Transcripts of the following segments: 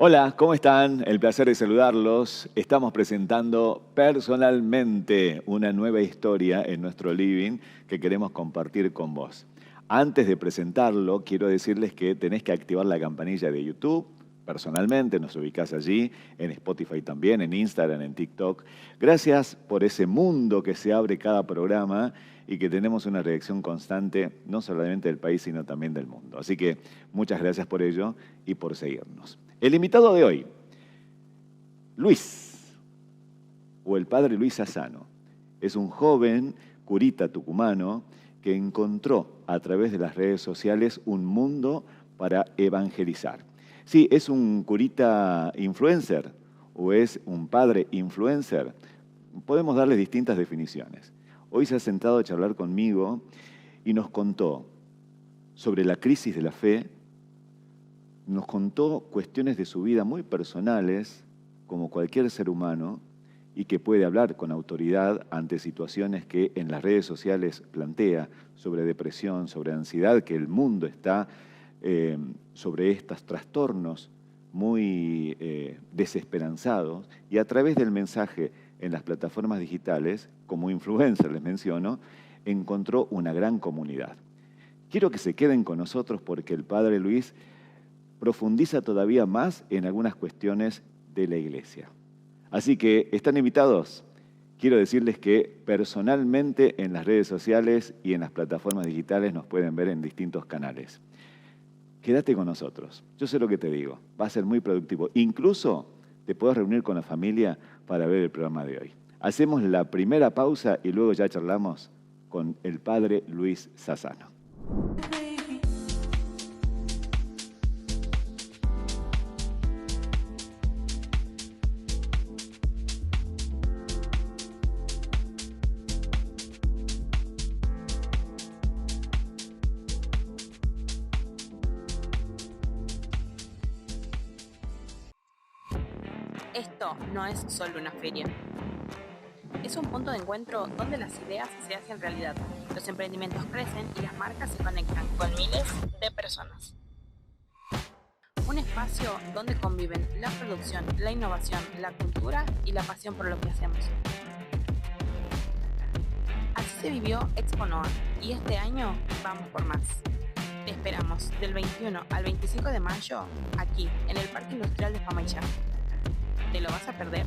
Hola, ¿cómo están? El placer de saludarlos. Estamos presentando personalmente una nueva historia en nuestro living que queremos compartir con vos. Antes de presentarlo, quiero decirles que tenés que activar la campanilla de YouTube. Personalmente, nos ubicás allí, en Spotify también, en Instagram, en TikTok. Gracias por ese mundo que se abre cada programa y que tenemos una reacción constante, no solamente del país, sino también del mundo. Así que muchas gracias por ello y por seguirnos. El invitado de hoy, Luis, o el padre Luis Sassano, es un joven curita tucumano que encontró a través de las redes sociales un mundo para evangelizar. Sí, es un curita influencer o es un padre influencer. Podemos darle distintas definiciones. Hoy se ha sentado a charlar conmigo y nos contó sobre la crisis de la fe. Nos contó cuestiones de su vida muy personales, como cualquier ser humano, y que puede hablar con autoridad ante situaciones que en las redes sociales plantea sobre depresión, sobre ansiedad, que el mundo está sobre estos trastornos muy desesperanzados, y a través del mensaje en las plataformas digitales, como influencer les menciono, encontró una gran comunidad. Quiero que se queden con nosotros porque el padre Luis profundiza todavía más en algunas cuestiones de la iglesia. Así que están invitados. Quiero decirles que personalmente en las redes sociales y en las plataformas digitales nos pueden ver en distintos canales. Quédate con nosotros. Yo sé lo que te digo. Va a ser muy productivo. Incluso te puedes reunir con la familia para ver el programa de hoy. Hacemos la primera pausa y luego ya charlamos con el padre Luis Sassano. Esto no es solo una feria. Es un punto de encuentro donde las ideas se hacen realidad, los emprendimientos crecen y las marcas se conectan con miles de personas. Un espacio donde conviven la producción, la innovación, la cultura y la pasión por lo que hacemos. Así se vivió Expo Noa y este año vamos por más. Te esperamos del 21 al 25 de mayo aquí en el Parque Industrial de Famaillá. ¿Te lo vas a perder?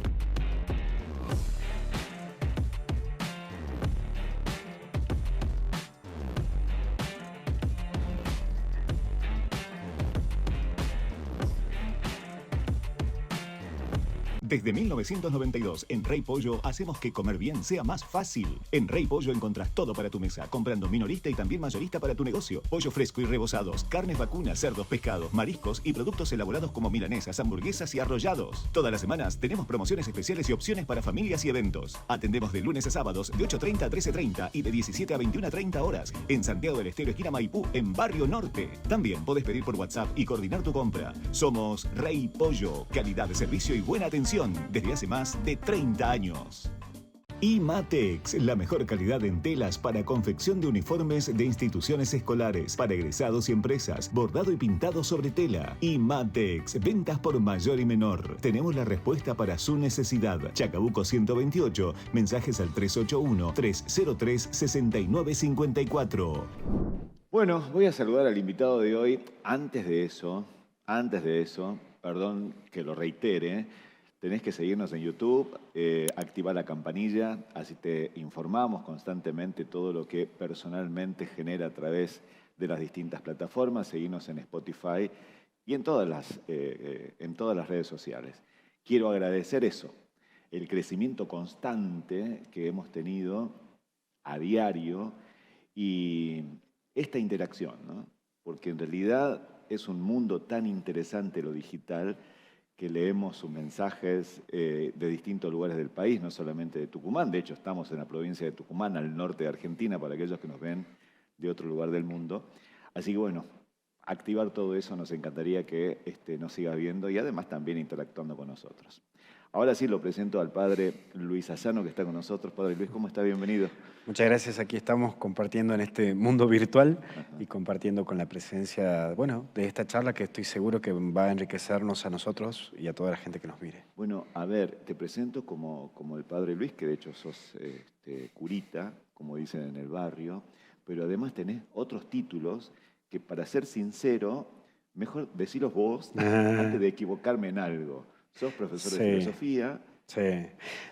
Desde 1992, en Rey Pollo, hacemos que comer bien sea más fácil. En Rey Pollo encontrás todo para tu mesa, comprando minorista y también mayorista para tu negocio. Pollo fresco y rebozados, carnes vacunas, cerdos, pescados, mariscos y productos elaborados como milanesas, hamburguesas y arrollados. Todas las semanas tenemos promociones especiales y opciones para familias y eventos. Atendemos de lunes a sábados de 8:30 a 13:30 y de 17 a 21:30 horas. En Santiago del Estero, esquina Maipú, en Barrio Norte. También podés pedir por WhatsApp y coordinar tu compra. Somos Rey Pollo, calidad de servicio y buena atención desde hace más de 30 años. IMATEX, la mejor calidad en telas para confección de uniformes de instituciones escolares, para egresados y empresas, bordado y pintado sobre tela. IMATEX, ventas por mayor y menor. Tenemos la respuesta para su necesidad. Chacabuco 128, mensajes al 381-303-6954. Bueno, voy a saludar al invitado de hoy. Antes de eso, perdón que lo reitere, tenés que seguirnos en YouTube, activar la campanilla, así te informamos constantemente todo lo que personalmente genera a través de las distintas plataformas. Seguirnos en Spotify y en todas las redes sociales. Quiero agradecer eso, el crecimiento constante que hemos tenido a diario y esta interacción, ¿no? Porque en realidad es un mundo tan interesante lo digital que leemos sus mensajes de distintos lugares del país, no solamente de Tucumán. De hecho, estamos en la provincia de Tucumán, al norte de Argentina, para aquellos que nos ven de otro lugar del mundo. Así que bueno, activar todo eso, nos encantaría que nos sigas viendo y además también interactuando con nosotros. Ahora sí lo presento al padre Luis Asano, que está con nosotros. Padre Luis, ¿cómo está? Bienvenido. Muchas gracias. Aquí estamos compartiendo en este mundo virtual y compartiendo con la presencia, bueno, de esta charla que estoy seguro que va a enriquecernos a nosotros y a toda la gente que nos mire. Bueno, a ver, te presento como el padre Luis, que de hecho sos curita, como dicen en el barrio, pero además tenés otros títulos que, para ser sincero, mejor decilos vos antes de equivocarme en algo. Sos profesor de filosofía. Sí.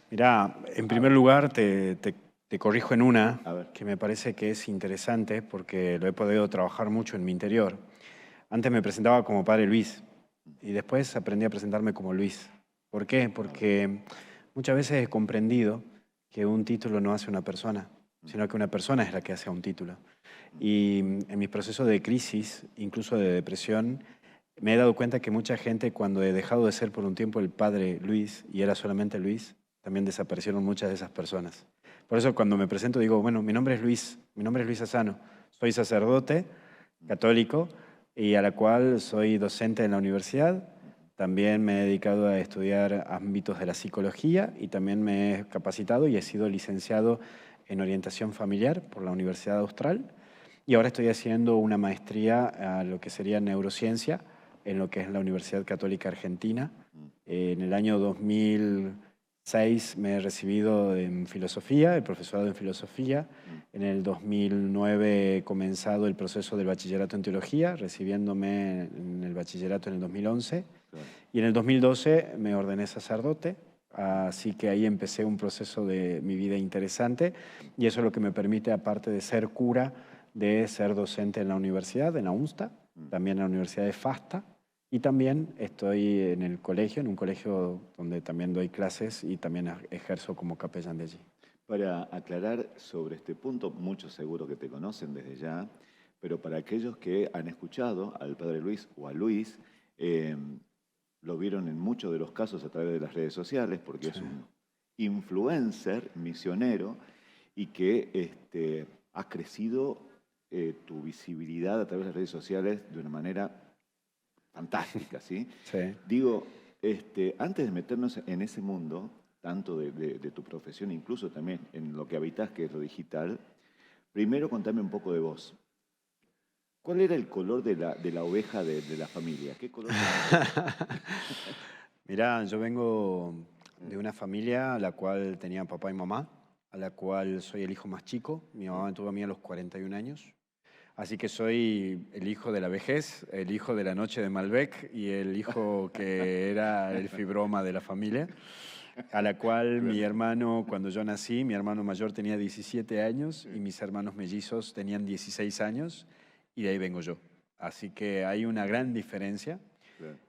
Mirá, en primer lugar te corrijo en una que me parece que es interesante porque lo he podido trabajar mucho en mi interior. Antes me presentaba como padre Luis y después aprendí a presentarme como Luis. ¿Por qué? Porque muchas veces he comprendido que un título no hace una persona, sino que una persona es la que hace a un título. Y en mi proceso de crisis, incluso de depresión, me he dado cuenta que mucha gente, cuando he dejado de ser por un tiempo el padre Luis y era solamente Luis, también desaparecieron muchas de esas personas. Por eso cuando me presento digo, bueno, mi nombre es Luis Asano, soy sacerdote católico y a la cual soy docente en la universidad. También me he dedicado a estudiar ámbitos de la psicología y también me he capacitado y he sido licenciado en orientación familiar por la Universidad Austral. Y ahora estoy haciendo una maestría a lo que sería neurociencia en lo que es la Universidad Católica Argentina. En el año 2006 me he recibido en filosofía, el profesorado en filosofía. En el 2009 he comenzado el proceso del bachillerato en teología, recibiéndome en el bachillerato en el 2011. Y en el 2012 me ordené sacerdote, así que ahí empecé un proceso de mi vida interesante y eso es lo que me permite, aparte de ser cura, de ser docente en la universidad, en la UNSTA, también en la Universidad de FASTA, y también estoy en el colegio, en un colegio donde también doy clases y también ejerzo como capellán de allí. Para aclarar sobre este punto, muchos seguro que te conocen desde ya, pero para aquellos que han escuchado al padre Luis o a Luis, lo vieron en muchos de los casos a través de las redes sociales, porque es un influencer misionero y que ha crecido tu visibilidad a través de las redes sociales de una manera fantástica, ¿sí? Sí. Digo, antes de meternos en ese mundo, tanto de tu profesión, incluso también en lo que habitas, que es lo digital, primero contame un poco de vos. ¿Cuál era el color de la oveja de la familia? ¿Qué color era? Mirá, yo vengo de una familia a la cual tenía papá y mamá, a la cual soy el hijo más chico. Mi mamá me tuvo a mí a los 41 años. Así que soy el hijo de la vejez, el hijo de la noche de Malbec y el hijo que era el fibroma de la familia, a la cual mi hermano, cuando yo nací, mi hermano mayor tenía 17 años y mis hermanos mellizos tenían 16 años y de ahí vengo yo. Así que hay una gran diferencia.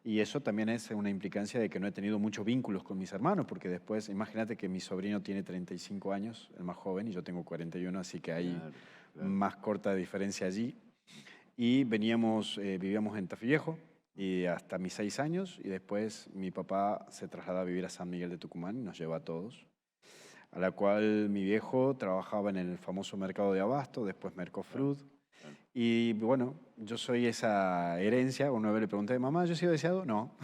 Y eso también es una implicancia de que no he tenido muchos vínculos con mis hermanos, porque después, imagínate que mi sobrino tiene 35 años, el más joven, y yo tengo 41, así que hay más corta diferencia allí. Y vivíamos en Tafí-Viejo y hasta mis 6 años, y después mi papá se traslada a vivir a San Miguel de Tucumán y nos lleva a todos. A la cual mi viejo trabajaba en el famoso mercado de Abasto, después Mercofrut. Y bueno, yo soy esa herencia. Una vez le pregunté, mamá, ¿yo he sido deseado? No.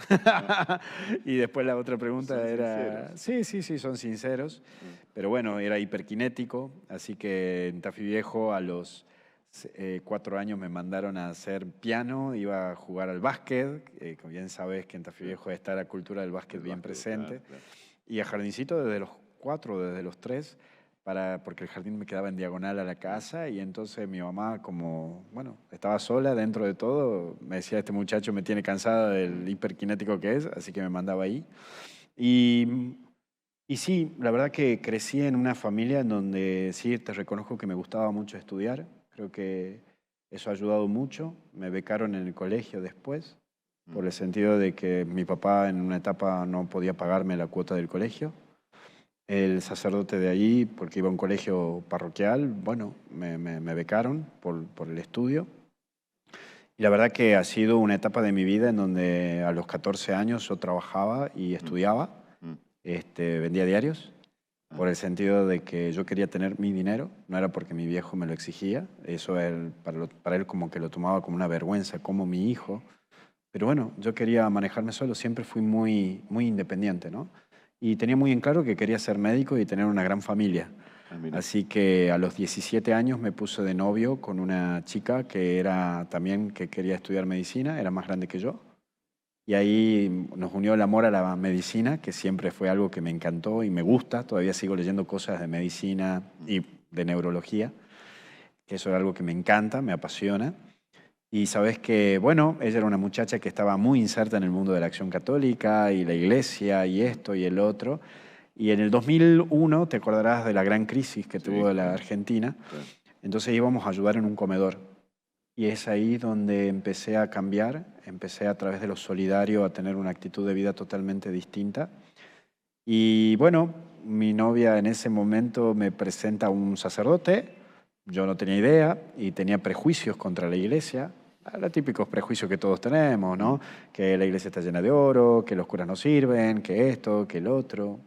Y después la otra pregunta ¿son era... sinceros? Sí, son sinceros. Pero bueno, era hiperkinético, así que en Tafí Viejo a los 4 años me mandaron a hacer piano, iba a jugar al básquet, como bien sabes que en Tafí Viejo está la cultura del básquet bien presente. Claro. Y a jardincito desde los 4, desde los 3, porque el jardín me quedaba en diagonal a la casa y entonces mi mamá, como, bueno, estaba sola dentro de todo, me decía, este muchacho me tiene cansada del hiperkinético que es, así que me mandaba ahí. Y sí, la verdad que crecí en una familia en donde sí, te reconozco que me gustaba mucho estudiar, creo que eso ha ayudado mucho, me becaron en el colegio después, por el sentido de que mi papá en una etapa no podía pagarme la cuota del colegio. El sacerdote de ahí, porque iba a un colegio parroquial, bueno, me becaron por el estudio. Y la verdad que ha sido una etapa de mi vida en donde a los 14 años yo trabajaba y estudiaba, vendía diarios. por el sentido de que yo quería tener mi dinero, no era porque mi viejo me lo exigía, eso para él como que lo tomaba como una vergüenza, como mi hijo. Pero bueno, yo quería manejarme solo, siempre fui muy independiente, ¿no? Y tenía muy en claro que quería ser médico y tener una gran familia. Así que a los 17 años me puse de novio con una chica que quería estudiar medicina, era más grande que yo. Y ahí nos unió el amor a la medicina, que siempre fue algo que me encantó y me gusta. Todavía sigo leyendo cosas de medicina y de neurología, que eso es algo que me encanta, me apasiona. Y sabes que, bueno, ella era una muchacha que estaba muy inserta en el mundo de la Acción Católica y la iglesia y esto y el otro. Y en el 2001, te acordarás de la gran crisis que tuvo la Argentina, entonces íbamos a ayudar en un comedor. Y es ahí donde empecé a cambiar, empecé a través de lo solidario a tener una actitud de vida totalmente distinta. Y bueno, mi novia en ese momento me presenta a un sacerdote, yo no tenía idea y tenía prejuicios contra la iglesia, los típicos prejuicios que todos tenemos, ¿no? Que la iglesia está llena de oro, que los curas no sirven, que esto, que el otro.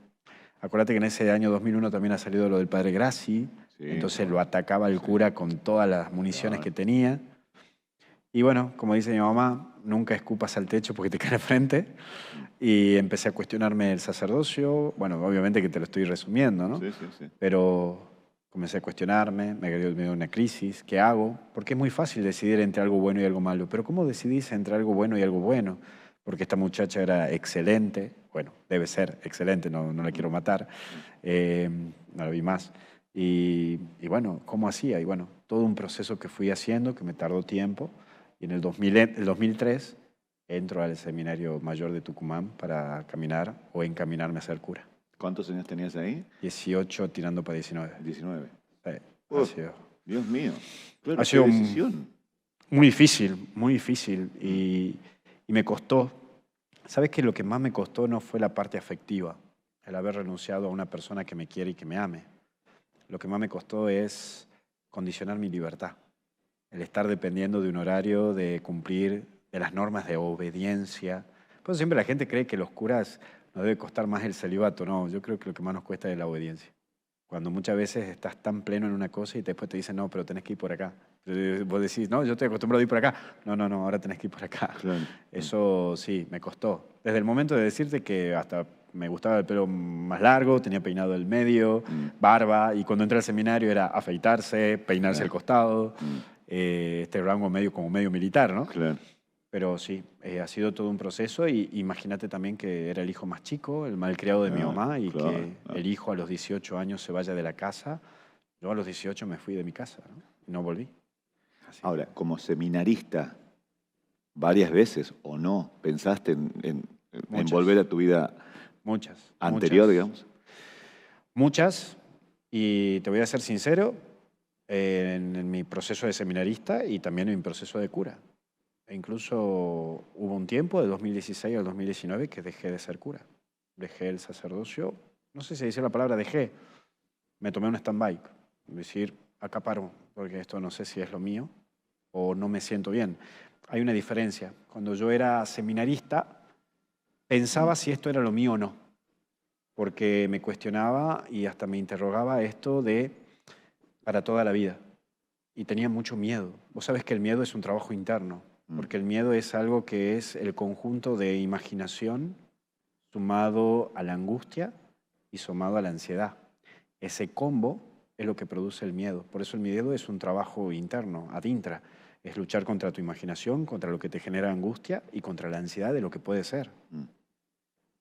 Acuérdate que en ese año 2001 también ha salido lo del padre Grassi, entonces lo atacaba el cura con todas las municiones que tenía. Y bueno, como dice mi mamá, nunca escupas al techo porque te cae de frente. Y empecé a cuestionarme el sacerdocio. Bueno, obviamente que te lo estoy resumiendo, ¿no? Sí. Pero comencé a cuestionarme, me dio una crisis. ¿Qué hago? Porque es muy fácil decidir entre algo bueno y algo malo. Pero ¿cómo decidís entre algo bueno y algo bueno? Porque esta muchacha era excelente. Bueno, debe ser excelente, no la quiero matar. No la vi más. Y bueno, ¿cómo hacía? Y bueno, todo un proceso que fui haciendo, que me tardó tiempo. Y en el 2003 entro al seminario mayor de Tucumán para caminar o encaminarme a ser cura. ¿Cuántos años tenías ahí? 18 tirando para 19. 19. Sí, Dios mío. Claro, ha sido decisión. Muy difícil, muy difícil. Y me costó. ¿Sabes qué? Lo que más me costó no fue la parte afectiva, el haber renunciado a una persona que me quiere y que me ame. Lo que más me costó es condicionar mi libertad. El estar dependiendo de un horario, de cumplir, de las normas de obediencia. Pues siempre la gente cree que los curas nos debe costar más el celibato. No, yo creo que lo que más nos cuesta es la obediencia. Cuando muchas veces estás tan pleno en una cosa y después te dicen, no, pero tenés que ir por acá. Vos decís, no, yo estoy acostumbrado a ir por acá. No, ahora tenés que ir por acá. Claro. Eso sí, me costó. Desde el momento de decirte que hasta me gustaba el pelo más largo, tenía peinado el medio, barba, y cuando entré al seminario era afeitarse, peinarse al costado, este rango medio como medio militar, ¿no? Claro. Pero sí, ha sido todo un proceso y imagínate también que era el hijo más chico, el malcriado de mi mamá y que el hijo a los 18 años se vaya de la casa. Yo a los 18 me fui de mi casa, ¿no? Y no volví. Así. Ahora, como seminarista, ¿varias veces o no pensaste en volver a tu vida anterior, digamos? Muchas, y te voy a ser sincero, en mi proceso de seminarista y también en mi proceso de cura. E incluso hubo un tiempo, de 2016 al 2019, que dejé de ser cura. Dejé el sacerdocio, no sé si dice la palabra dejé, me tomé un stand-by. Es decir, acá paro, porque esto no sé si es lo mío o no me siento bien. Hay una diferencia. Cuando yo era seminarista, pensaba si esto era lo mío o no, porque me cuestionaba y hasta me interrogaba esto de para toda la vida. Y tenía mucho miedo. Vos sabés que el miedo es un trabajo interno. Porque el miedo es algo que es el conjunto de imaginación sumado a la angustia y sumado a la ansiedad. Ese combo es lo que produce el miedo. Por eso el miedo es un trabajo interno, ad intra. Es luchar contra tu imaginación, contra lo que te genera angustia y contra la ansiedad de lo que puede ser.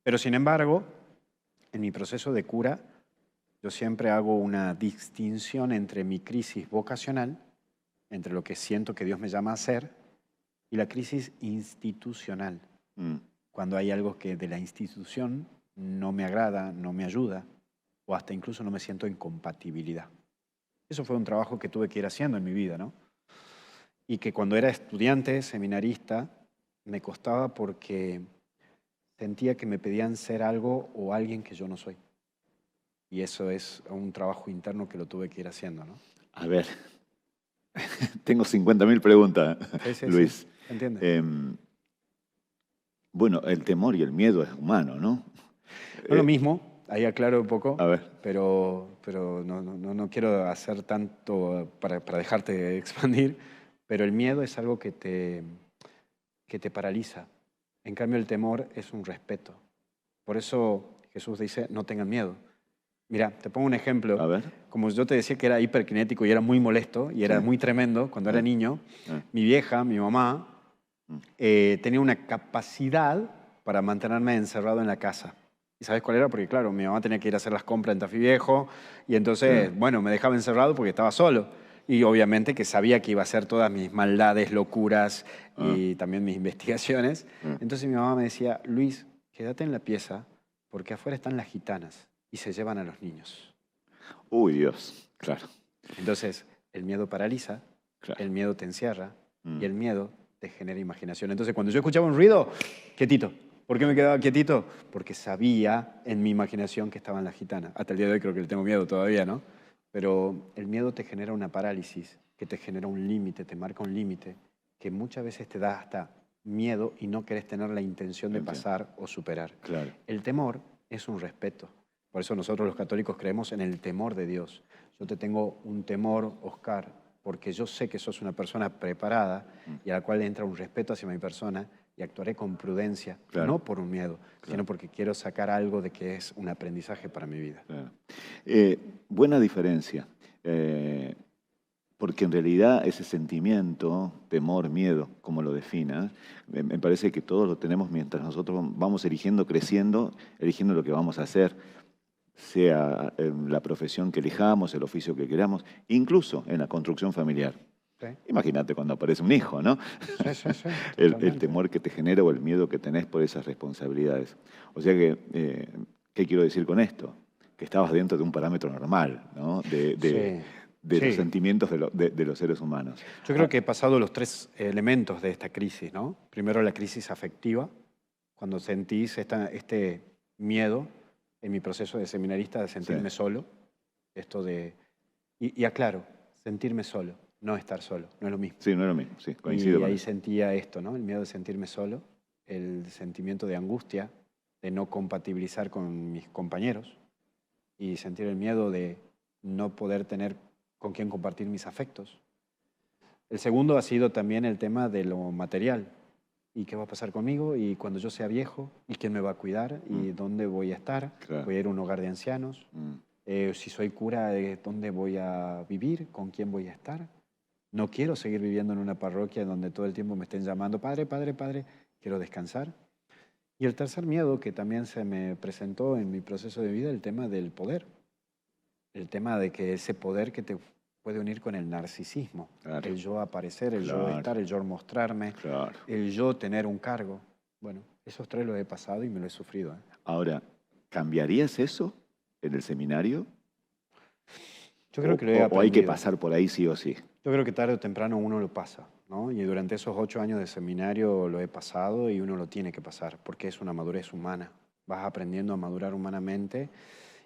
Pero sin embargo, en mi proceso de cura, yo siempre hago una distinción entre mi crisis vocacional, entre lo que siento que Dios me llama a hacer, y la crisis institucional, cuando hay algo que de la institución no me agrada, no me ayuda, o hasta incluso no me siento en compatibilidad. Eso fue un trabajo que tuve que ir haciendo en mi vida, ¿no? Y que cuando era estudiante, seminarista, me costaba porque sentía que me pedían ser algo o alguien que yo no soy. Y eso es un trabajo interno que lo tuve que ir haciendo, ¿no? A ver, tengo 50.000 preguntas, sí, Luis. Sí. ¿Entiendes? Bueno, el temor y el miedo es humano, ¿no? No es lo mismo. ahí aclaro un poco, A ver. pero no quiero hacer tanto para dejarte expandir, pero el miedo es algo que te paraliza. En cambio, el temor es un respeto. Por eso Jesús dice, no tengan miedo. Mira, te pongo un ejemplo. A ver. Como yo te decía que era hiperkinético y era muy molesto y era muy tremendo cuando era niño, mi vieja, mi mamá, tenía una capacidad para mantenerme encerrado en la casa. ¿Y sabes cuál era? Porque claro, mi mamá tenía que ir a hacer las compras en Tafí Viejo y entonces, bueno, me dejaba encerrado porque estaba solo. Y obviamente que sabía que iba a hacer todas mis maldades, locuras y también mis investigaciones. Entonces mi mamá me decía, Luis, quédate en la pieza porque afuera están las gitanas y se llevan a los niños. Uy, Dios, claro. Entonces, el miedo paraliza, el miedo te encierra y el miedo te genera imaginación. Entonces, cuando yo escuchaba un ruido, quietito. ¿Por qué me quedaba quietito? Porque sabía en mi imaginación que estaban las gitanas. Hasta el día de hoy creo que le tengo miedo todavía, ¿no? Pero el miedo te genera una parálisis, que te genera un límite, te marca un límite, que muchas veces te da hasta miedo y no querés tener la intención de pasar o superar. Claro. El temor es un respeto. Por eso nosotros los católicos creemos en el temor de Dios. Yo te tengo un temor, Oscar, porque yo sé que sos una persona preparada y a la cual le entra un respeto hacia mi persona y actuaré con prudencia, no por un miedo, sino porque quiero sacar algo de que es un aprendizaje para mi vida. Claro. Buena diferencia, porque en realidad ese sentimiento, temor, miedo, como lo definas, me parece que todos lo tenemos mientras nosotros vamos eligiendo, creciendo, eligiendo lo que vamos a hacer, sea en la profesión que elijamos, el oficio que queramos, incluso en la construcción familiar. Sí. Imagínate cuando aparece un hijo, ¿no? Sí, el temor que te genera o el miedo que tenés por esas responsabilidades. O sea que, ¿qué quiero decir con esto? Que estabas dentro de un parámetro normal, ¿no? De los sentimientos de los seres humanos. Yo creo que he pasado los tres elementos de esta crisis, ¿no? Primero la crisis afectiva, cuando sentís este miedo en mi proceso de seminarista de sentirme solo. Esto de... Y aclaro, sentirme solo. No estar solo, no es lo mismo. Sí, no es lo mismo, sí, coincido. Y ahí sentía esto, ¿no? El miedo de sentirme solo, el sentimiento de angustia, de no compatibilizar con mis compañeros y sentir el miedo de no poder tener con quién compartir mis afectos. El segundo ha sido también el tema de lo material. ¿Y qué va a pasar conmigo? ¿Y cuando yo sea viejo? ¿Y quién me va a cuidar? ¿Y dónde voy a estar? ¿Voy a ir a un hogar de ancianos? Si soy cura, ¿dónde voy a vivir? ¿Con quién voy a estar? No quiero seguir viviendo en una parroquia donde todo el tiempo me estén llamando, padre, padre, padre, quiero descansar. Y el tercer miedo que también se me presentó en mi proceso de vida, el tema del poder. El tema de que ese poder que te puede unir con el narcisismo. Claro. El yo aparecer, el yo estar, el yo mostrarme, el yo tener un cargo. Bueno, esos tres los he pasado y me lo he sufrido. Ahora, ¿cambiarías eso en el seminario? Yo creo que lo he aprendido. ¿O hay que pasar por ahí sí o sí? Yo creo que tarde o temprano uno lo pasa, ¿no? Y durante esos 8 años de seminario lo he pasado y uno lo tiene que pasar, porque es una madurez humana. Vas aprendiendo a madurar humanamente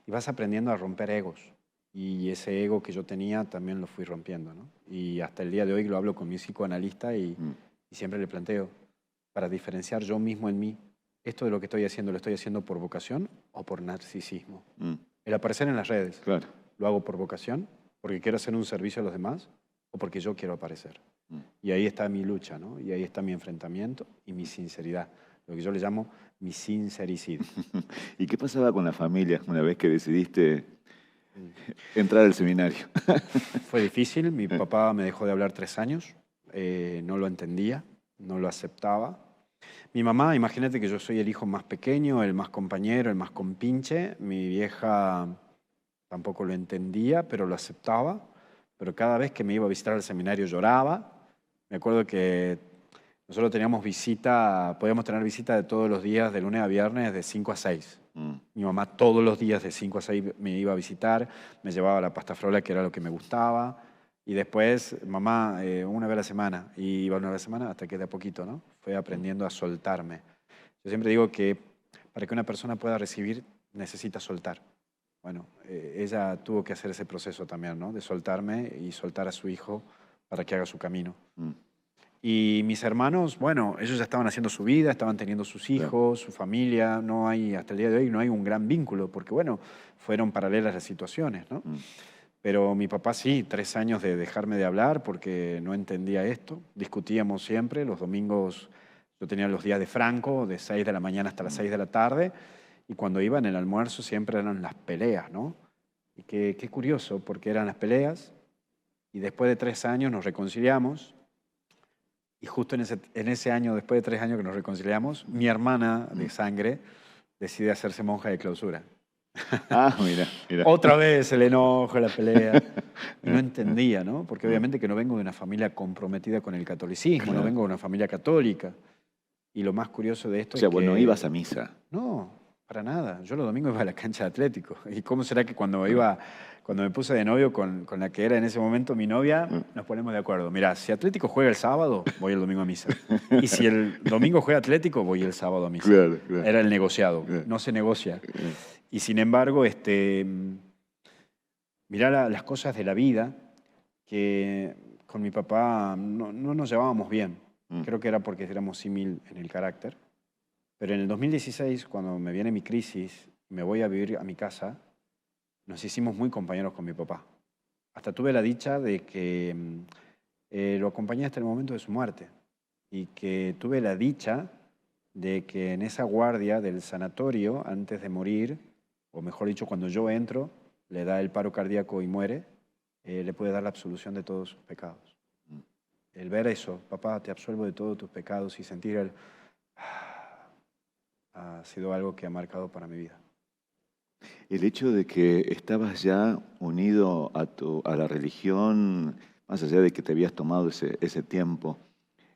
y vas aprendiendo a romper egos. Y ese ego que yo tenía también lo fui rompiendo, ¿no? Y hasta el día de hoy lo hablo con mi psicoanalista y siempre le planteo, para diferenciar yo mismo en mí, ¿esto de lo que estoy haciendo lo estoy haciendo por vocación o por narcisismo? El aparecer en las redes, ¿lo hago por vocación? ¿Porque quiero hacer un servicio a los demás? ¿O porque yo quiero aparecer? Y ahí está mi lucha, ¿no? Y ahí está mi enfrentamiento y mi sinceridad, lo que yo le llamo mi sincericidio. ¿Y qué pasaba con la familia una vez que decidiste entrar al seminario? Fue difícil, mi papá me dejó de hablar 3 años, no lo entendía, no lo aceptaba. Mi mamá, imagínate que yo soy el hijo más pequeño, el más compañero, el más compinche. Mi vieja tampoco lo entendía, pero lo aceptaba. Pero cada vez que me iba a visitar al seminario lloraba. Me acuerdo que nosotros teníamos podíamos tener visita de todos los días, de lunes a viernes, de 5 a 6. Mi mamá todos los días de 5 a 6 me iba a visitar, me llevaba la pasta frola, que era lo que me gustaba. Y después, mamá, una vez a la semana. Y iba una vez a la semana hasta que de a poquito, ¿no? Fue aprendiendo a soltarme. Yo siempre digo que para que una persona pueda recibir, necesita soltar. Bueno, ella tuvo que hacer ese proceso también, ¿no? De soltarme y soltar a su hijo para que haga su camino. Y mis hermanos, bueno, ellos ya estaban haciendo su vida, estaban teniendo sus hijos, su familia. No hay, hasta el día de hoy no hay un gran vínculo, porque bueno, fueron paralelas las situaciones, ¿no? Pero mi papá sí, 3 años de dejarme de hablar porque no entendía esto. Discutíamos siempre, los domingos yo tenía los días de Franco, de 6 de la mañana hasta las 6 de la tarde, y cuando iba en el almuerzo siempre eran las peleas, ¿no? Y qué curioso, porque eran las peleas, y después de 3 años nos reconciliamos, y justo en ese año, después de 3 años que nos reconciliamos, mi hermana de sangre decide hacerse monja de clausura. Ah, mira, mira. Otra vez el enojo, la pelea. Y no entendía, ¿no? Porque obviamente que no vengo de una familia comprometida con el catolicismo, Claro. no vengo de una familia católica. Y lo más curioso de esto O sea, es vos que... no ibas a misa. No, para nada. Yo los domingos iba a la cancha de Atlético. ¿Y cómo será que cuando me puse de novio con la que era en ese momento mi novia, nos ponemos de acuerdo? Mirá, si Atlético juega el sábado, voy el domingo a misa. Y si el domingo juega Atlético, voy el sábado a misa. Claro, claro. Era el negociado. Claro. No se negocia. Y sin embargo, mirá las cosas de la vida, que con mi papá no nos llevábamos bien. Creo que era porque éramos símil en el carácter. Pero en el 2016, cuando me viene mi crisis, me voy a vivir a mi casa, nos hicimos muy compañeros con mi papá. Hasta tuve la dicha de que lo acompañé hasta el momento de su muerte. Y que tuve la dicha de que en esa guardia del sanatorio, antes de morir, o mejor dicho, cuando yo entro, le da el paro cardíaco y muere, le puede dar la absolución de todos sus pecados. El ver eso, papá, te absuelvo de todos tus pecados, y sentir ha sido algo que ha marcado para mi vida. El hecho de que estabas ya unido a la religión, más allá de que te habías tomado ese tiempo,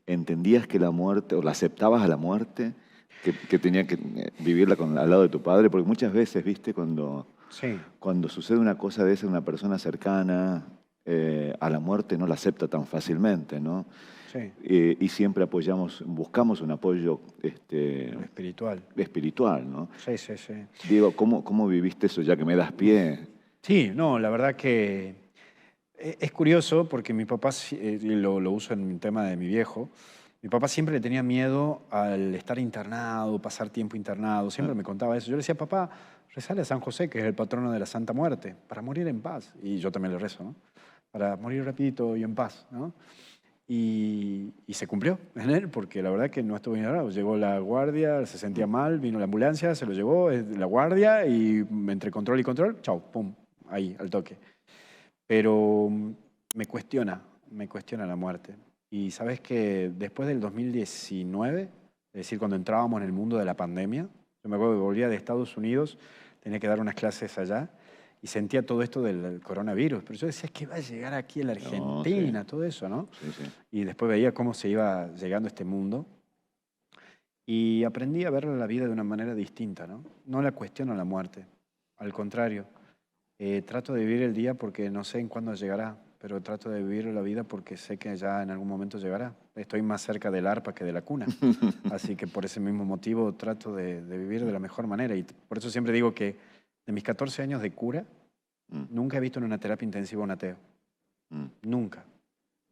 ¿entendías que la muerte, o la aceptabas a la muerte, que tenía que vivirla al lado de tu padre? Porque muchas veces, viste, cuando sucede una cosa de esa, una persona cercana, a la muerte no la acepta tan fácilmente, ¿no? Sí. Y siempre buscamos un apoyo espiritual, ¿no? Sí, sí, sí. Diego, ¿cómo viviste eso, ya que me das pie? Sí, no, la verdad que es curioso porque mi papá, lo uso en el tema de mi viejo, mi papá siempre le tenía miedo al estar internado, pasar tiempo internado, siempre me contaba eso. Yo le decía, papá, rezale a San José, que es el patrono de la Santa Muerte, para morir en paz. Y yo también le rezo, ¿no? Para morir rapidito y en paz, ¿no? Y se cumplió en él, porque la verdad que no estuvo ignorado. Llegó la guardia, se sentía mal, vino la ambulancia, se lo llevó la guardia, y entre control y control, chau, pum, ahí, al toque. Pero me cuestiona la muerte. Y sabes que después del 2019, es decir, cuando entrábamos en el mundo de la pandemia, yo me acuerdo que volvía de Estados Unidos, tenía que dar unas clases allá, y sentía todo esto del coronavirus. Pero yo decía, es que va a llegar aquí a la Argentina, no, sí, todo eso, ¿no? Sí, sí. Y después veía cómo se iba llegando a este mundo. Y aprendí a ver la vida de una manera distinta, ¿no? No la cuestiono la muerte. Al contrario, trato de vivir el día porque no sé en cuándo llegará, pero trato de vivir la vida porque sé que ya en algún momento llegará. Estoy más cerca del arpa que de la cuna. Así que por ese mismo motivo trato de vivir de la mejor manera. Y por eso siempre digo que de mis 14 años de cura, nunca he visto en una terapia intensiva un ateo. Nunca.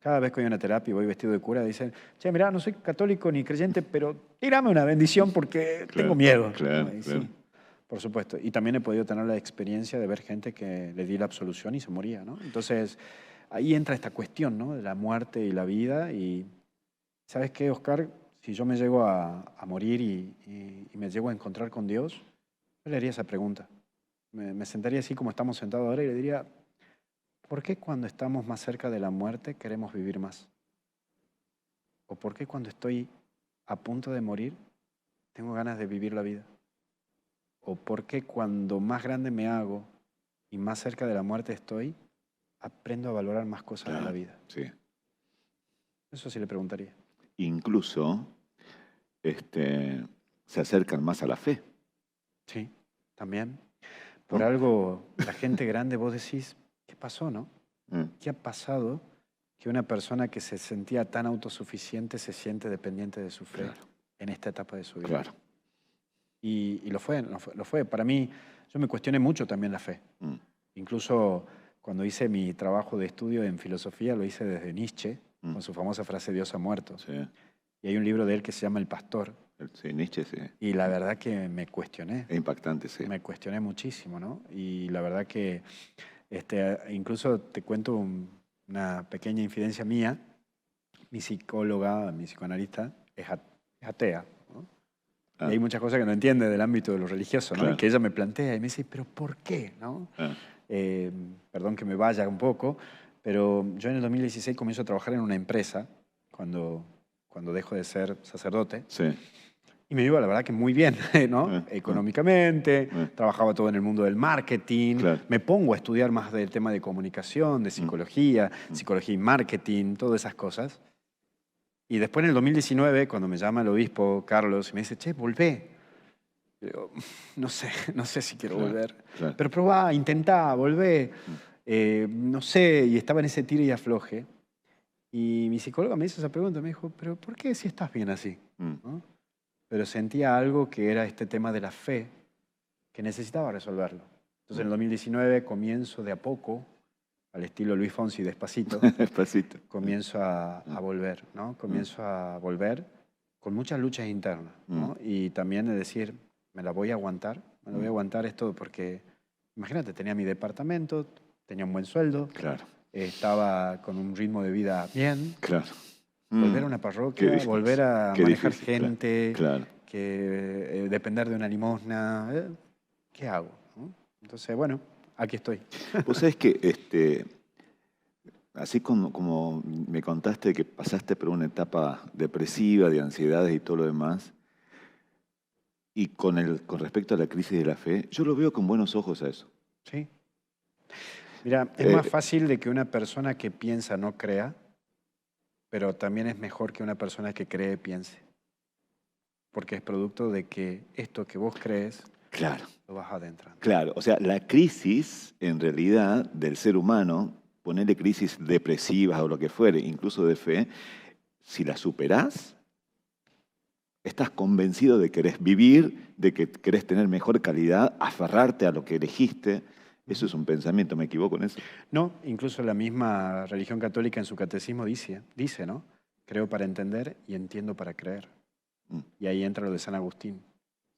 Cada vez que voy a una terapia y voy vestido de cura, dicen, che, mirá, no soy católico ni creyente, pero tírame una bendición porque tengo miedo. Claro. Sí, por supuesto. Y también he podido tener la experiencia de ver gente que le di la absolución y se moría, ¿no? Entonces, ahí entra esta cuestión, ¿no? De la muerte y la vida. Y ¿sabes qué, Oscar? Si yo me llego a morir y me llego a encontrar con Dios, yo le haría esa pregunta. Me sentaría así como estamos sentados ahora y le diría, ¿por qué cuando estamos más cerca de la muerte queremos vivir más? ¿O por qué cuando estoy a punto de morir tengo ganas de vivir la vida? ¿O por qué cuando más grande me hago y más cerca de la muerte estoy, aprendo a valorar más cosas de la vida? Sí. Eso sí le preguntaría. Incluso se acercan más a la fe. Sí, también. Por algo, la gente grande, vos decís, ¿qué pasó, no? ¿Qué ha pasado que una persona que se sentía tan autosuficiente se siente dependiente de su fe en esta etapa de su vida? Claro. Y lo fue. Para mí, yo me cuestioné mucho también la fe. Incluso cuando hice mi trabajo de estudio en filosofía, lo hice desde Nietzsche, con su famosa frase Dios ha muerto. Sí. Y hay un libro de él que se llama El Pastor. Sí, Nietzsche, sí. Y la verdad que me cuestioné. Es impactante, sí. Me cuestioné muchísimo, ¿no? Y la verdad que incluso te cuento una pequeña infidencia mía. Mi psicóloga, mi psicoanalista, es atea, ¿no? Y hay muchas cosas que no entiende del ámbito de lo religioso, ¿no? Claro. Y que ella me plantea y me dice, ¿pero por qué? ¿No? Perdón que me vaya un poco, pero yo en el 2016 comienzo a trabajar en una empresa cuando dejo de ser sacerdote. Sí. Y me iba, la verdad, que muy bien, ¿no? Económicamente, trabajaba todo en el mundo del marketing, Claro. me pongo a estudiar más del tema de comunicación, de psicología, psicología y marketing, todas esas cosas. Y después en el 2019, cuando me llama el obispo Carlos y me dice, che, volvé. Yo digo, no sé si quiero volver. Claro. Pero probá, intentá, volvé. No sé, y estaba en ese tire y afloje. Y mi psicóloga me hizo esa pregunta, me dijo, pero ¿por qué si estás bien así? ¿No? Pero sentía algo que era este tema de la fe, que necesitaba resolverlo. Entonces en el 2019 comienzo de a poco, al estilo Luis Fonsi, despacito, Despacito. comienzo a volver, ¿no? Comienzo a volver con muchas luchas internas, ¿no? Y también de decir, me la voy a aguantar esto porque, imagínate, tenía mi departamento, tenía un buen sueldo, Claro. Estaba con un ritmo de vida bien. Claro. Volver a una parroquia, volver a manejar difícil, gente, claro. que depender de una limosna. ¿Qué hago? ¿No? Entonces, bueno, aquí estoy. Vos sabés que, así como me contaste que pasaste por una etapa depresiva, de ansiedades y todo lo demás, y con respecto a la crisis de la fe, yo lo veo con buenos ojos a eso. Sí. Mira, es más fácil de que una persona que piensa no crea, pero también es mejor que una persona que cree piense. Porque es producto de que esto que vos crees, claro, lo vas adentrando. Claro, o sea, la crisis en realidad del ser humano, ponerle crisis depresivas o lo que fuere, incluso de fe, si la superás, estás convencido de que querés vivir, de que querés tener mejor calidad, aferrarte a lo que elegiste. Eso es un pensamiento, ¿me equivoco en eso? No, incluso la misma religión católica en su catecismo dice, ¿no? Creo para entender y entiendo para creer. Y ahí entra lo de San Agustín.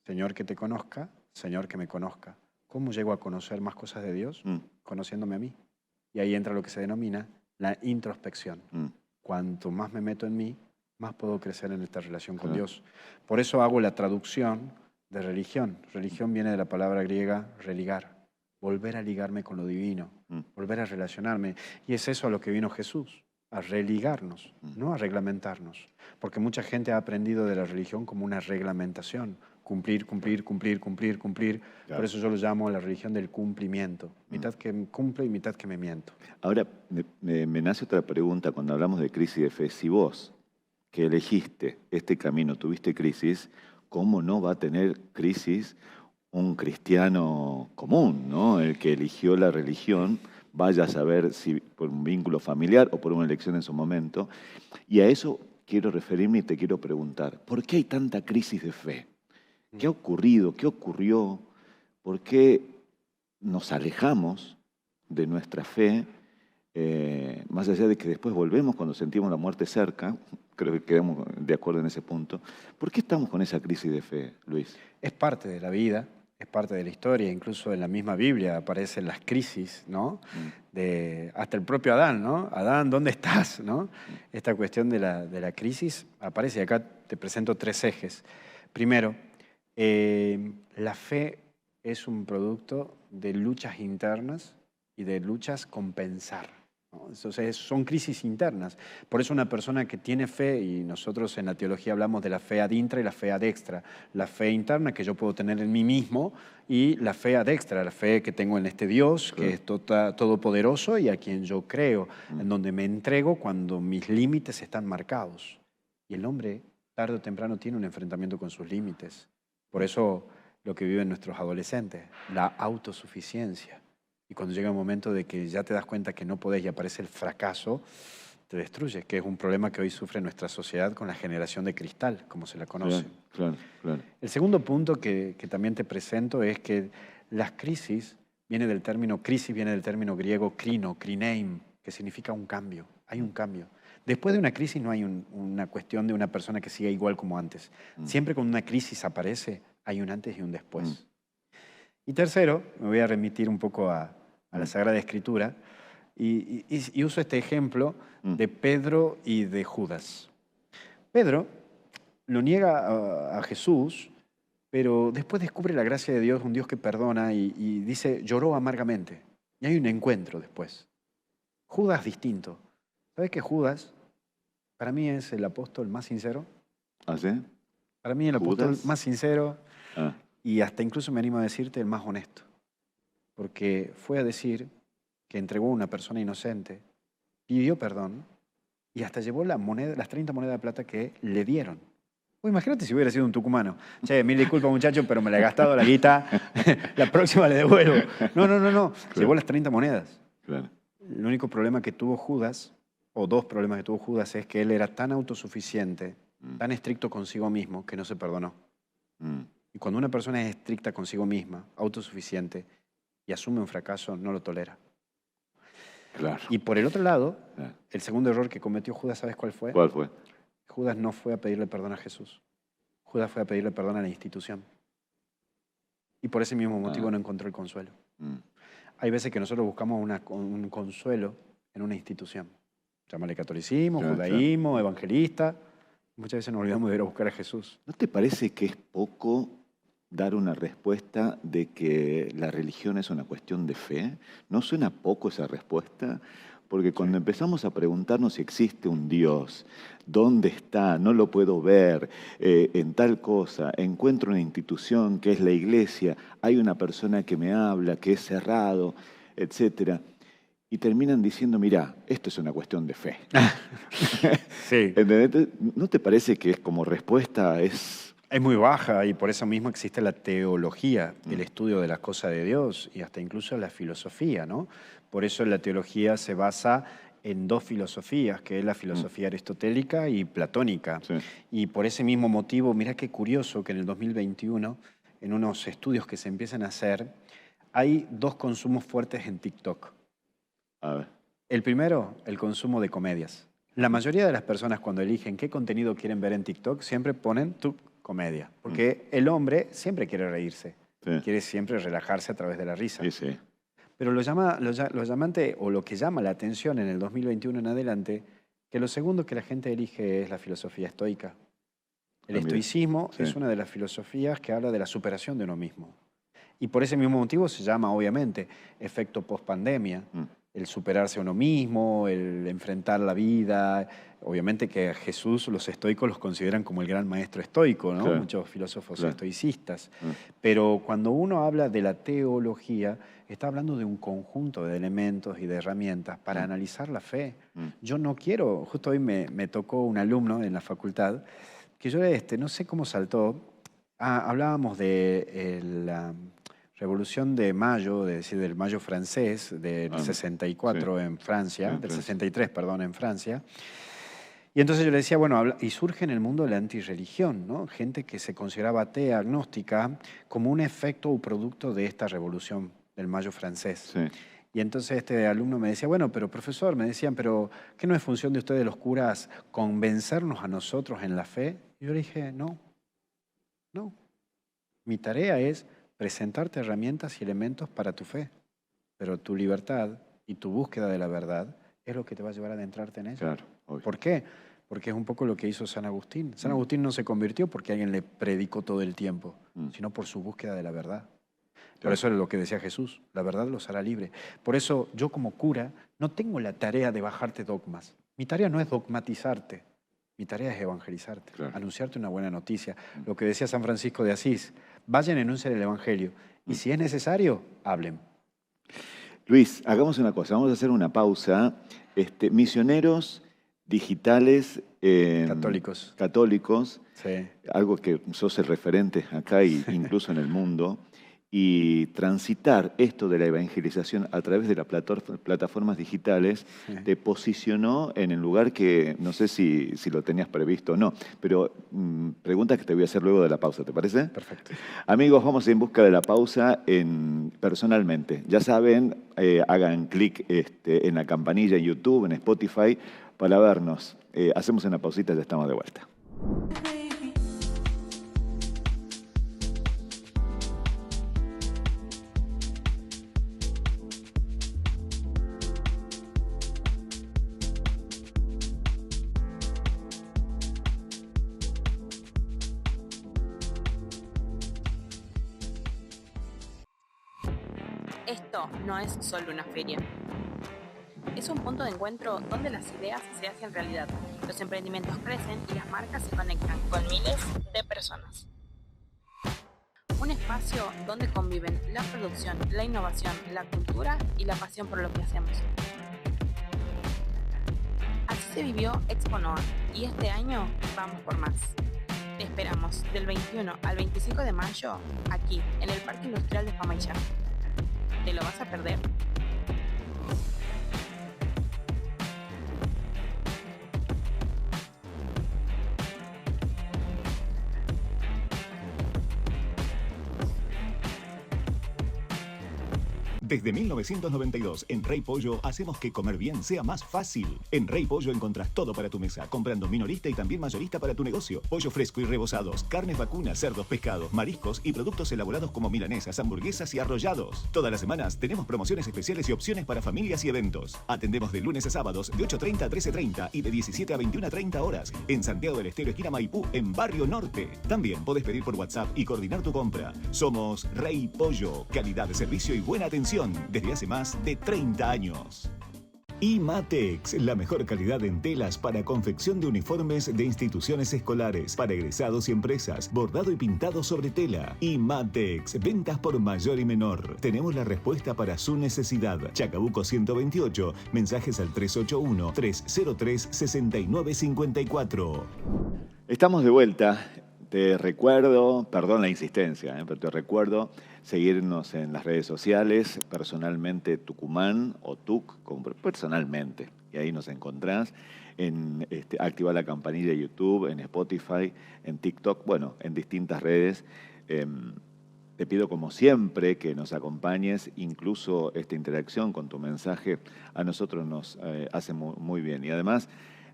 Señor que te conozca, Señor que me conozca. ¿Cómo llego a conocer más cosas de Dios? Conociéndome a mí. Y ahí entra lo que se denomina la introspección. Cuanto más me meto en mí, más puedo crecer en esta relación con Dios. Por eso hago la traducción de religión. Religión viene de la palabra griega religar. Volver a ligarme con lo divino, volver a relacionarme. Y es eso a lo que vino Jesús, a religarnos, no a reglamentarnos. Porque mucha gente ha aprendido de la religión como una reglamentación. Cumplir, cumplir, cumplir, cumplir, cumplir. Claro. Por eso yo lo llamo la religión del cumplimiento. Mitad que cumple y mitad que me miento. Ahora, me nace otra pregunta cuando hablamos de crisis de fe. Si vos, que elegiste este camino, tuviste crisis, ¿cómo no va a tener crisis un cristiano común, ¿no? El que eligió la religión, vaya a saber si por un vínculo familiar o por una elección en su momento? Y a eso quiero referirme y te quiero preguntar, ¿por qué hay tanta crisis de fe? ¿Qué ha ocurrido? ¿Qué ocurrió? ¿Por qué nos alejamos de nuestra fe? Más allá de que después volvemos cuando sentimos la muerte cerca, creo que quedamos de acuerdo en ese punto. ¿Por qué estamos con esa crisis de fe, Luis? Es parte de la vida, es parte de la historia, incluso en la misma Biblia aparecen las crisis, ¿no? Hasta el propio Adán, ¿no? Adán, ¿dónde estás? ¿No? Esta cuestión de la crisis aparece, y acá te presento 3 ejes. Primero, la fe es un producto de luchas internas y de luchas con pensar, ¿no? Entonces son crisis internas. Por eso una persona que tiene fe, y nosotros en la teología hablamos de la fe ad intra y la fe ad extra. La fe interna que yo puedo tener en mí mismo y la fe ad extra, la fe que tengo en este Dios, que es todopoderoso y a quien yo creo, en donde me entrego cuando mis límites están marcados. Y el hombre, tarde o temprano, tiene un enfrentamiento con sus límites. Por eso lo que viven nuestros adolescentes, la autosuficiencia. Y cuando llega un momento de que ya te das cuenta que no podés y aparece el fracaso, te destruye, que es un problema que hoy sufre nuestra sociedad con la generación de cristal, como se la conoce. Claro. El segundo punto que también te presento es que las crisis viene del término griego krino, krineim, que significa un cambio. Hay un cambio. Después de una crisis no hay una cuestión de una persona que siga igual como antes. Siempre cuando una crisis aparece, hay un antes y un después. Y tercero, me voy a remitir un poco a la Sagrada Escritura y uso este ejemplo de Pedro y de Judas. Pedro lo niega a Jesús, pero después descubre la gracia de Dios, un Dios que perdona y dice, lloró amargamente. Y hay un encuentro después. Judas distinto. ¿Sabes que Judas, para mí, es el apóstol más sincero? ¿Ah, sí? Para mí el apóstol más sincero Ah. y hasta incluso me animo a decirte el más honesto. Porque fue a decir que entregó a una persona inocente, pidió perdón y hasta llevó las 30 monedas de plata que le dieron. Imagínate si hubiera sido un tucumano. Che, mil disculpas muchachos, pero me la he gastado la guita, la próxima le devuelvo. No. Claro. Llevó las 30 monedas. Claro. El único problema que tuvo Judas, o dos problemas que tuvo Judas, es que él era tan autosuficiente, tan estricto consigo mismo, que no se perdonó. Y cuando una persona es estricta consigo misma, autosuficiente, y asume un fracaso, no lo tolera. Claro. Y por el otro lado, el segundo error que cometió Judas, ¿sabes cuál fue? ¿Cuál fue? Judas no fue a pedirle perdón a Jesús. Judas fue a pedirle perdón a la institución. Y por ese mismo motivo no encontró el consuelo. Hay veces que nosotros buscamos un consuelo en una institución. Llámale catolicismo, judaísmo, evangelista. Muchas veces nos olvidamos de ir a buscar a Jesús. ¿No te parece que es poco dar una respuesta de que la religión es una cuestión de fe? ¿No suena poco esa respuesta? Porque cuando empezamos a preguntarnos si existe un Dios, ¿dónde está? No lo puedo ver, en tal cosa, encuentro una institución que es la iglesia, hay una persona que me habla, que es cerrado, etc. Y terminan diciendo, mirá, esto es una cuestión de fe. Sí. ¿Entendés? ¿No te parece que como respuesta es...? Es muy baja y por eso mismo existe la teología, el estudio de las cosas de Dios y hasta incluso la filosofía, ¿no? Por eso la teología se basa en dos filosofías, que es la filosofía aristotélica y platónica. Sí. Y por ese mismo motivo, mira qué curioso que en el 2021, en unos estudios que se empiezan a hacer, hay dos consumos fuertes en TikTok. A ver. El primero, el consumo de comedias. La mayoría de las personas cuando eligen qué contenido quieren ver en TikTok, siempre ponen comedia. Porque el hombre siempre quiere reírse. Sí. Quiere siempre relajarse a través de la risa. Sí, sí. Pero lo llamante, o lo que llama la atención en el 2021 en adelante, que lo segundo que la gente elige es la filosofía estoica. El estoicismo es una de las filosofías que habla de la superación de uno mismo. Y por ese mismo motivo se llama, obviamente, efecto post-pandemia. El superarse a uno mismo, el enfrentar la vida. Obviamente que a Jesús los estoicos los consideran como el gran maestro estoico, ¿no? Claro. Muchos filósofos estoicistas. Pero cuando uno habla de la teología, está hablando de un conjunto de elementos y de herramientas para analizar la fe. Yo no quiero, justo hoy me tocó un alumno en la facultad, que yo no sé cómo saltó, hablábamos de la Revolución de Mayo, es decir, del Mayo francés, del 64 en Francia, del 63, perdón, en Francia. Y entonces yo le decía, bueno, y surge en el mundo la antirreligión, ¿no? Gente que se consideraba atea, agnóstica, como un efecto o producto de esta revolución del Mayo francés. Sí. Y entonces este alumno me decía, bueno, pero profesor, me decían, pero ¿qué no es función de ustedes los curas convencernos a nosotros en la fe? Y yo le dije, no. Mi tarea es presentarte herramientas y elementos para tu fe, pero tu libertad y tu búsqueda de la verdad es lo que te va a llevar a adentrarte en ella. Claro, obvio. ¿Por qué? Porque es un poco lo que hizo San Agustín. San Agustín no se convirtió porque alguien le predicó todo el tiempo, sino por su búsqueda de la verdad. Por eso es lo que decía Jesús, la verdad los hará libre. Por eso yo como cura no tengo la tarea de bajarte dogmas. Mi tarea no es dogmatizarte, mi tarea es evangelizarte, anunciarte una buena noticia. Lo que decía San Francisco de Asís, vayan y anuncien el evangelio y si es necesario, hablen. Luis, hagamos una cosa, vamos a hacer una pausa. Misioneros digitales católicos, sí. Algo que sos el referente acá e incluso en el mundo, y transitar esto de la evangelización a través de las plataformas digitales te posicionó en el lugar que no sé si lo tenías previsto o no, pero preguntas que te voy a hacer luego de la pausa, ¿te parece? Perfecto. Amigos, vamos en busca de la pausa personalmente. Ya saben, hagan clic en la campanilla en YouTube, en Spotify, para vernos. Hacemos una pausita y ya estamos de vuelta. Esto no es solo una feria. Es un punto de encuentro donde las ideas se hacen realidad, los emprendimientos crecen y las marcas se conectan con miles de personas. Un espacio donde conviven la producción, la innovación, la cultura y la pasión por lo que hacemos. Así se vivió Expo Noa y este año vamos por más. Te esperamos del 21 al 25 de mayo aquí en el Parque Industrial de Famaillá. ¿Te lo vas a perder? Desde 1992, en Rey Pollo hacemos que comer bien sea más fácil. En Rey Pollo encontrás todo para tu mesa, comprando minorista y también mayorista para tu negocio. Pollo fresco y rebozados, carnes vacunas, cerdos, pescados, mariscos y productos elaborados como milanesas, hamburguesas y arrollados. Todas las semanas tenemos promociones especiales y opciones para familias y eventos. Atendemos de lunes a sábados de 8:30 a 13:30 y de 17 a 21:30 horas. En Santiago del Estero, esquina Maipú, en Barrio Norte. También podés pedir por WhatsApp y coordinar tu compra. Somos Rey Pollo, calidad de servicio y buena atención desde hace más de 30 años. IMATEX, la mejor calidad en telas para confección de uniformes de instituciones escolares, para egresados y empresas, bordado y pintado sobre tela. IMATEX, ventas por mayor y menor. Tenemos la respuesta para su necesidad. Chacabuco 128, mensajes al 381-303-6954. Estamos de vuelta. Te recuerdo, perdón la insistencia, pero te recuerdo seguirnos en las redes sociales, personalmente Tucumán o Tuc, personalmente, y ahí nos encontrás. Activar la campanilla de YouTube, en Spotify, en TikTok, bueno, en distintas redes. Te pido como siempre que nos acompañes, incluso esta interacción con tu mensaje a nosotros nos hace muy bien. Y además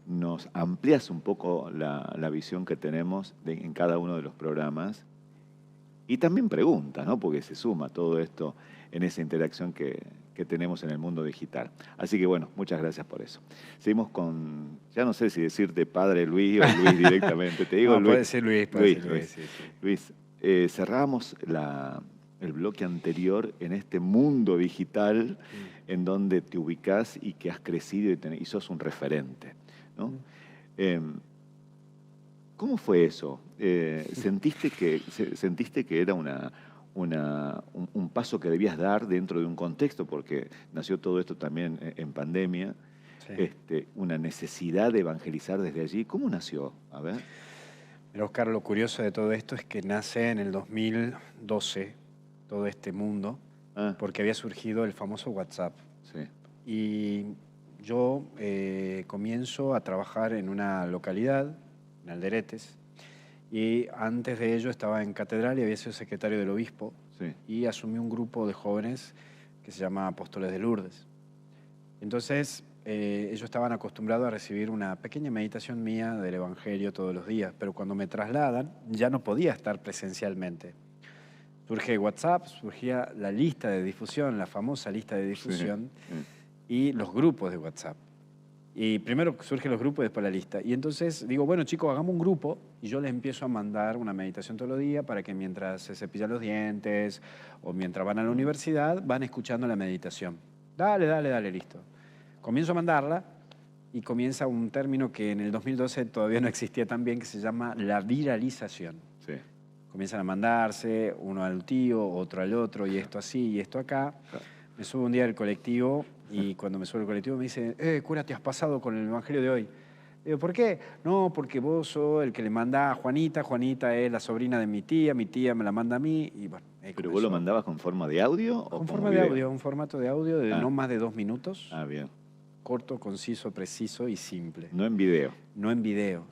nos amplías un poco la visión que tenemos en cada uno de los programas. Y también preguntas, ¿no? Porque se suma todo esto en esa interacción que tenemos en el mundo digital. Así que bueno, muchas gracias por eso. Seguimos con, ya no sé si decirte Padre Luis o Luis directamente. Te digo no, Luis. Puede ser Luis. Sí. Luis, cerramos el bloque anterior en este mundo digital en donde te ubicás y que has crecido y sos un referente, ¿no? ¿Cómo fue eso? ¿Sentiste que era un paso que debías dar dentro de un contexto? Porque nació todo esto también en pandemia. Sí. Una necesidad de evangelizar desde allí. ¿Cómo nació? A ver. Pero Oscar, lo curioso de todo esto es que nace en el 2012 todo este mundo, porque había surgido el famoso WhatsApp. Sí. Y yo comienzo a trabajar en una localidad, en Alderetes, y antes de ello estaba en Catedral y había sido secretario del obispo, sí, y asumí un grupo de jóvenes que se llama Apóstoles de Lourdes. Entonces, ellos estaban acostumbrados a recibir una pequeña meditación mía del Evangelio todos los días, pero cuando me trasladan ya no podía estar presencialmente. Surge WhatsApp, surgía la lista de difusión, la famosa lista de difusión, y los grupos de WhatsApp. Y primero surgen los grupos y después la lista. Y entonces digo, bueno chicos, hagamos un grupo y yo les empiezo a mandar una meditación todos los días para que mientras se cepillan los dientes o mientras van a la universidad, van escuchando la meditación. Dale, listo. Comienzo a mandarla y comienza un término que en el 2012 todavía no existía tan bien, que se llama la viralización. Sí. Comienzan a mandarse uno al tío, otro al otro, y esto así, y esto acá. Me subo un día al colectivo y cuando me subo al colectivo me dice, cura, te has pasado con el Evangelio de hoy. Digo, ¿por qué? No, porque vos sos el que le manda a Juanita. Juanita es la sobrina de mi tía me la manda a mí. Y bueno, ¿pero vos lo mandabas con forma de audio? Con forma de audio, un formato de audio de no más de 2 minutos. Bien. Corto, conciso, preciso y simple. No en video. No en video.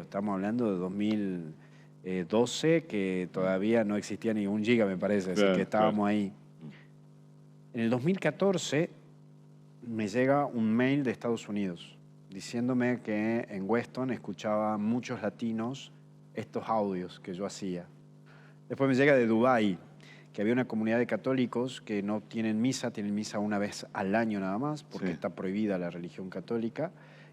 Estamos hablando de 2012, que todavía no existía ni 1 giga, me parece, así que estábamos ahí. En el 2014 me llega un mail de Estados Unidos diciéndome que en Weston escuchaba muchos latinos estos audios que yo hacía. Después me llega de Dubái, que había una comunidad de católicos que no tienen misa una vez al año nada más, porque está prohibida la religión católica.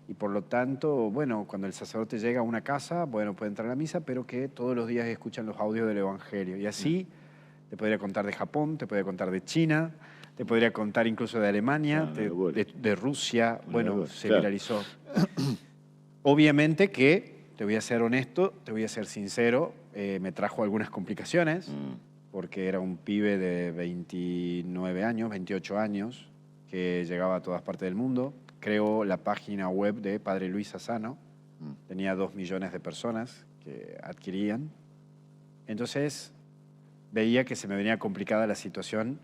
Y por lo tanto, bueno, cuando el sacerdote llega a una casa, bueno, puede entrar a la misa, pero que todos los días escuchan los audios del Evangelio. Y así te podría contar de Japón, te podría contar de China, te podría contar incluso de Alemania, de Rusia. Bueno, se viralizó. Obviamente que, te voy a ser honesto, te voy a ser sincero, me trajo algunas complicaciones, porque era un pibe de 29 años, 28 años, que llegaba a todas partes del mundo. Creó la página web de Padre Luis Sassano. Tenía 2 millones de personas que adquirían. Entonces, veía que se me venía complicada la situación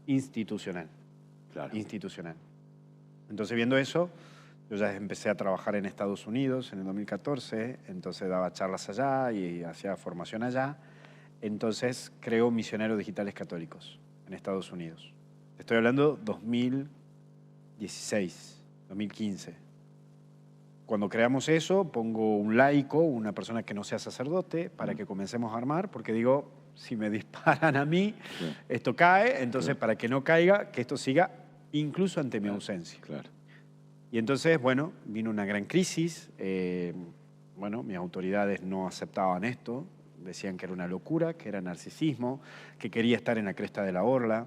institucional. Claro. Institucional. Entonces, viendo eso, yo ya empecé a trabajar en Estados Unidos en el 2014. Entonces, daba charlas allá y hacía formación allá. Entonces, creó Misioneros Digitales Católicos en Estados Unidos. Estoy hablando 2016. 2015. Cuando creamos eso, pongo un laico, una persona que no sea sacerdote, para que comencemos a armar, porque digo, si me disparan a mí, esto cae, entonces para que no caiga, que esto siga incluso ante mi ausencia. Claro. Y entonces, bueno, vino una gran crisis. Bueno, mis autoridades no aceptaban esto, decían que era una locura, que era narcisismo, que quería estar en la cresta de la orla.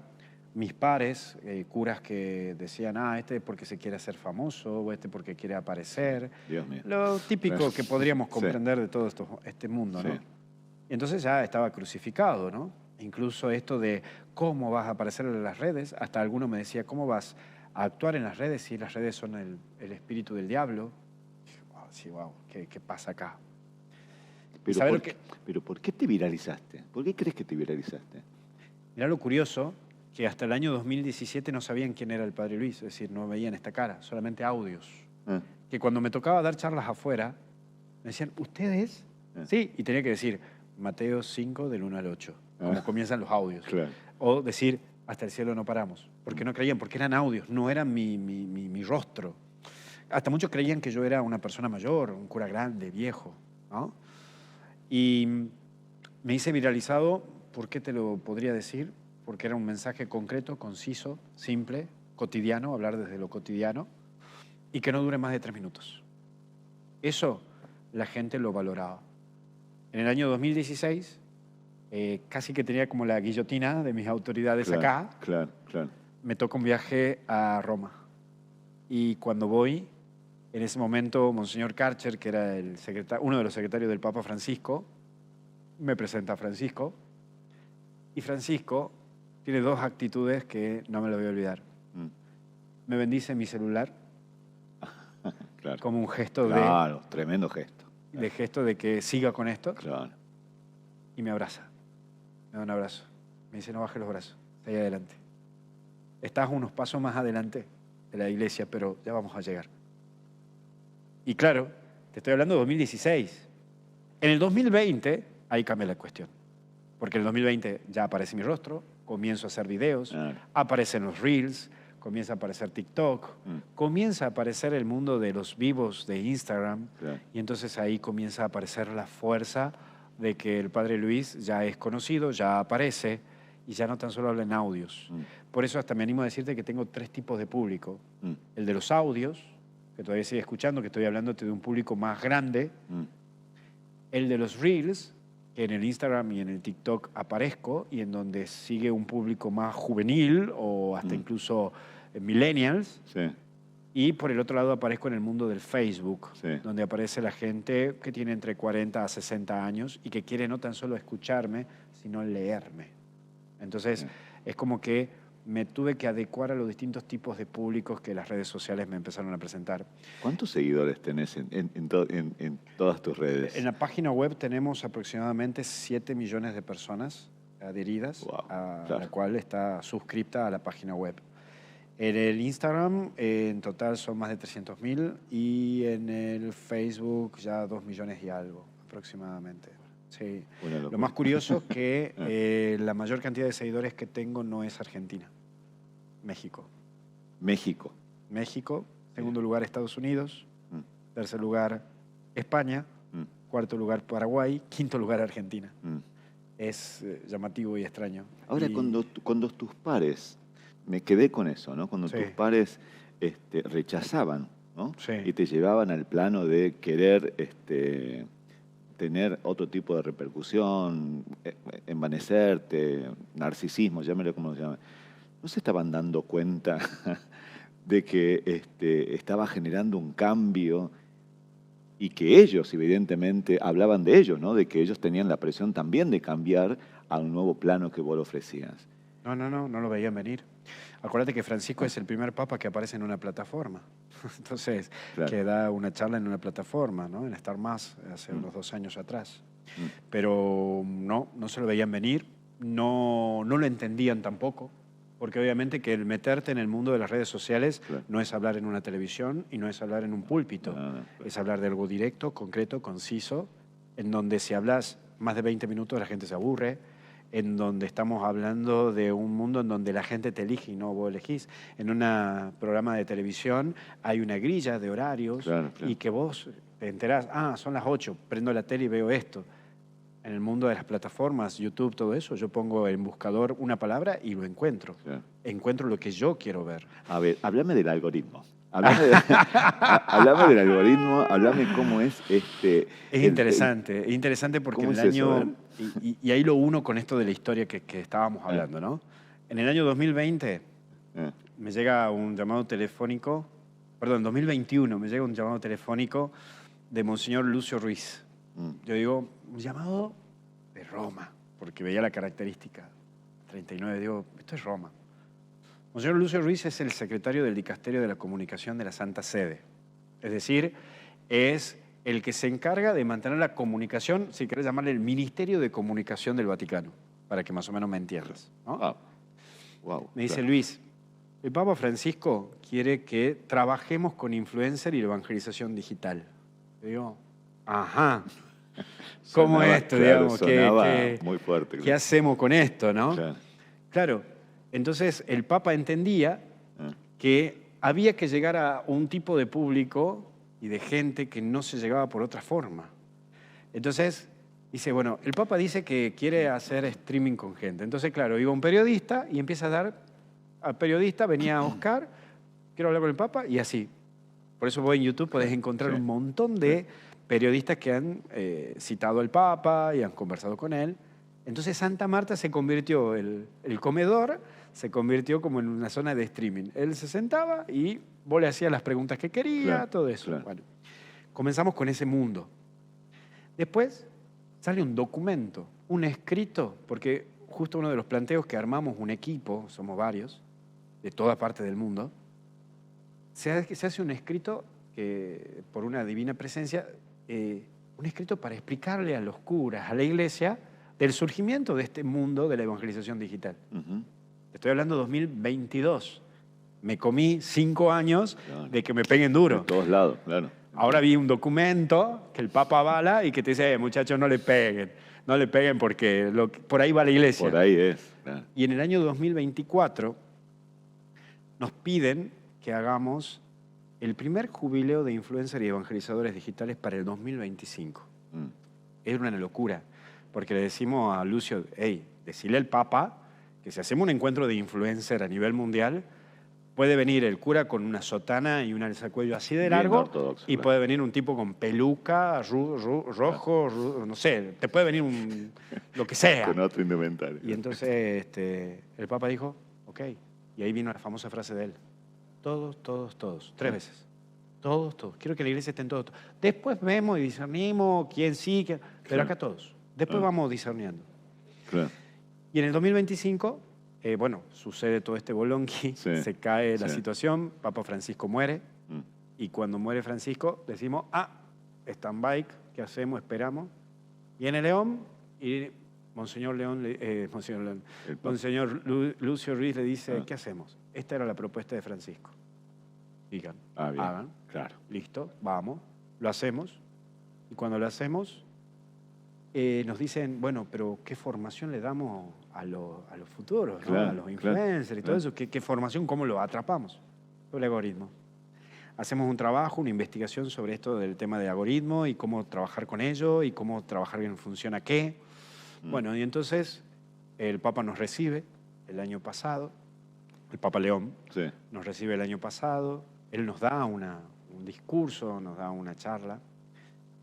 Mis pares, curas que decían, este porque se quiere hacer famoso, o este porque quiere aparecer. Dios mío. Lo típico que podríamos comprender de todo este mundo, ¿no? Y entonces ya estaba crucificado, ¿no? Incluso esto de cómo vas a aparecer en las redes, hasta alguno me decía, ¿cómo vas a actuar en las redes si las redes son el espíritu del diablo? Sí, wow, ¿qué pasa acá? Pero ¿por qué te viralizaste? ¿Por qué crees que te viralizaste? Mirá lo curioso, que hasta el año 2017 no sabían quién era el Padre Luis, es decir, no veían esta cara, solamente audios. Que cuando me tocaba dar charlas afuera, me decían, ¿ustedes? Sí, y tenía que decir Mateo 5 del 1 al 8, como comienzan los audios. Claro. O decir, hasta el cielo no paramos, porque no creían, porque eran audios, no eran mi rostro. Hasta muchos creían que yo era una persona mayor, un cura grande, viejo, ¿no? Y me hice viralizado, ¿por qué te lo podría decir? Porque era un mensaje concreto, conciso, simple, cotidiano, hablar desde lo cotidiano, y que no dure más de 3 minutos. Eso la gente lo valoraba. En el año 2016, casi que tenía como la guillotina de mis autoridades acá. Claro. Me toca un viaje a Roma. Y cuando voy, en ese momento, Monseñor Karcher, que era uno de los secretarios del Papa Francisco, me presenta a Francisco. Y Francisco tiene 2 actitudes que no me lo voy a olvidar. Me bendice mi celular, claro, como un gesto Claro, tremendo gesto. De gesto de que siga con esto. Claro. Y me abraza. Me da un abrazo. Me dice, no bajes los brazos, está ahí adelante. Estás unos pasos más adelante de la iglesia, pero ya vamos a llegar. Y claro, te estoy hablando de 2016. En el 2020, ahí cambia la cuestión. Porque en el 2020 ya aparece mi rostro, comienzo a hacer videos, aparecen los Reels, comienza a aparecer TikTok, comienza a aparecer el mundo de los vivos de Instagram, y entonces ahí comienza a aparecer la fuerza de que el Padre Luis ya es conocido, ya aparece, y ya no tan solo habla en audios. Por eso hasta me animo a decirte que tengo 3 tipos de público. El de los audios, que todavía sigue escuchando, que estoy hablándote de un público más grande. El de los Reels, que en el Instagram y en el TikTok aparezco, y en donde sigue un público más juvenil o hasta incluso millennials. Sí. Y por el otro lado aparezco en el mundo del Facebook, donde aparece la gente que tiene entre 40 a 60 años y que quiere no tan solo escucharme, sino leerme. Entonces, es como que me tuve que adecuar a los distintos tipos de públicos que las redes sociales me empezaron a presentar. ¿Cuántos seguidores tenés en todas tus redes? En la página web tenemos aproximadamente 7 millones de personas adheridas, la cual está suscripta a la página web. En el Instagram, en total son más de 300.000, y en el Facebook ya 2 millones y algo aproximadamente. Sí. Lo más curioso es que la mayor cantidad de seguidores que tengo no es Argentina. México. México. Segundo lugar, Estados Unidos. tercer lugar España, cuarto lugar Paraguay, quinto lugar Argentina. Es llamativo y extraño. Ahora, cuando tus pares, me quedé con eso, ¿no? Cuando tus pares rechazaban, ¿no? Sí. Y te llevaban al plano de querer tener otro tipo de repercusión, envanecerte, narcisismo, llámelo como se llama. ¿No se estaban dando cuenta de que estaba generando un cambio y que ellos, evidentemente, hablaban de ellos, ¿no? De que ellos tenían la presión también de cambiar a un nuevo plano que vos le ofrecías? No lo veían venir. Acuérdate que Francisco es el primer papa que aparece en una plataforma. Entonces, Claro. que da una charla en una plataforma, ¿no? En Star Más, hace unos 2 años atrás. Pero no se lo veían venir, no lo entendían tampoco, porque obviamente que el meterte en el mundo de las redes sociales no es hablar en una televisión y no es hablar en un púlpito, es hablar de algo directo, concreto, conciso, en donde si hablas más de 20 minutos la gente se aburre, en donde estamos hablando de un mundo en donde la gente te elige y no vos elegís. En un programa de televisión hay una grilla de horarios y que vos te enterás, son las 8, prendo la tele y veo esto. En el mundo de las plataformas, YouTube, todo eso, yo pongo en buscador una palabra y lo encuentro. Encuentro lo que yo quiero ver. A ver, háblame del algoritmo. Háblame del algoritmo, háblame cómo es Es interesante porque en el año... Y ahí lo uno con esto de la historia que estábamos hablando, ¿no? En el año 2020 me llega un llamado telefónico, perdón, en 2021 me llega un llamado telefónico de Monseñor Lucio Ruiz. Yo digo, un llamado de Roma, porque veía la característica. 39, digo, esto es Roma. Monseñor Lucio Ruiz es el secretario del Dicasterio de la Comunicación de la Santa Sede. Es decir, es el que se encarga de mantener la comunicación, si querés llamarle el Ministerio de Comunicación del Vaticano, para que más o menos me entiendas, ¿no? Me dice, Luis, el Papa Francisco quiere que trabajemos con influencer y la evangelización digital. Yo digo, ajá. ¿Cómo esto, digamos? Muy fuerte. ¿Qué hacemos con esto, no? Claro. Entonces, el Papa entendía que había que llegar a un tipo de público y de gente que no se llegaba por otra forma. Entonces, dice, bueno, el Papa dice que quiere hacer streaming con gente. Entonces, claro, iba un periodista y empieza a dar al periodista, venía Oscar, quiero hablar con el Papa, y así. Por eso vos en YouTube podés encontrar un montón de periodistas que han citado al Papa y han conversado con él. Entonces Santa Marta se convirtió, el comedor se convirtió como en una zona de streaming. Él se sentaba y vos le hacías las preguntas que quería, todo eso. Bueno, comenzamos con ese mundo. Después sale un documento, un escrito, porque justo uno de los planteos que armamos un equipo, somos varios, de toda parte del mundo, se hace un escrito que, por una divina presencia, un escrito para explicarle a los curas, a la iglesia, del surgimiento de este mundo de la evangelización digital. Estoy hablando de 2022. Me comí 5 años de que me peguen duro. De todos lados, claro. Ahora vi un documento que el Papa avala y que te dice, muchachos, no le peguen porque por ahí va la iglesia. Por ahí es. Claro. Y en el año 2024 nos piden que hagamos el primer jubileo de influencers y evangelizadores digitales para el 2025. Es una locura, porque le decimos a Lucio, hey, decirle al Papa que si hacemos un encuentro de influencer a nivel mundial, puede venir el cura con una sotana y un alzacuello así de largo, ortodoxo, y puede venir un tipo con peluca, rojo, no sé, te puede venir lo que sea. Con otro indumentario. Y entonces el Papa dijo, ok, y ahí vino la famosa frase de él, todos, 3 veces. Todos. Quiero que la iglesia esté en todos. Después vemos y discernimos quién sí, pero acá todos. Después vamos discerniendo. Claro. Y en el 2025, sucede todo este bolonqui, se cae la situación, Papa Francisco muere, y cuando muere Francisco decimos, stand-by, ¿qué hacemos? Esperamos. Viene León y Monseñor Lucio Ruiz le dice, ¿qué hacemos? Esta era la propuesta de Francisco. Digan, hagan, claro. Listo, vamos, lo hacemos. Y cuando lo hacemos, nos dicen, bueno, pero ¿qué formación le damos a los futuros, ¿no? A los influencers y todo eso? ¿Qué formación, cómo lo atrapamos? El algoritmo. hacemos un trabajo, una investigación sobre esto del tema de algoritmo y cómo trabajar con ello y cómo trabajar en función a qué. Bueno, y entonces el Papa nos recibe el año pasado, el Papa León nos recibe el año pasado, él nos da un discurso, nos da una charla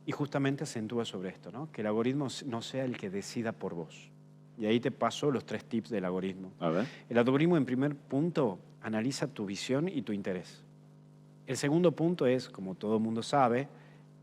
y justamente acentúa sobre esto, ¿no? Que el algoritmo no sea el que decida por vos. Y ahí te paso los 3 tips del algoritmo. A ver. El algoritmo, en primer punto, analiza tu visión y tu interés. El segundo punto es, como todo mundo sabe,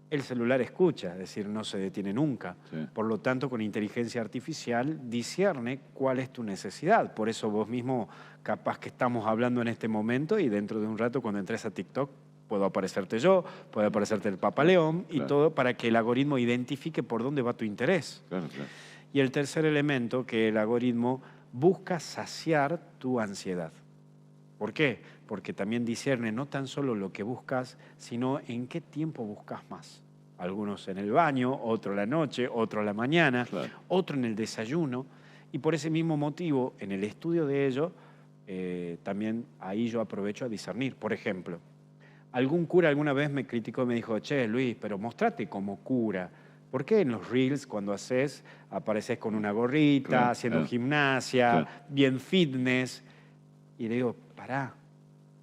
el celular escucha, es decir, no se detiene nunca. Sí. Por lo tanto, con inteligencia artificial discierne cuál es tu necesidad. Por eso vos mismo, capaz que estamos hablando en este momento y dentro de un rato cuando entres a TikTok, puedo aparecerte yo, puede aparecerte el Papa León y todo para que el algoritmo identifique por dónde va tu interés. Claro, claro. Y el tercer elemento, que el algoritmo busca saciar tu ansiedad. ¿Por qué? Porque también discierne no tan solo lo que buscas, sino en qué tiempo buscas más. Algunos en el baño, otro a la noche, otro a la mañana, otro en el desayuno. Y por ese mismo motivo, en el estudio de ello, también ahí yo aprovecho a discernir. Por ejemplo, algún cura alguna vez me criticó y me dijo, che, Luis, pero mostrate como cura. ¿Por qué en los Reels, cuando apareces con una gorrita, haciendo gimnasia, bien fitness? Y le digo, pará,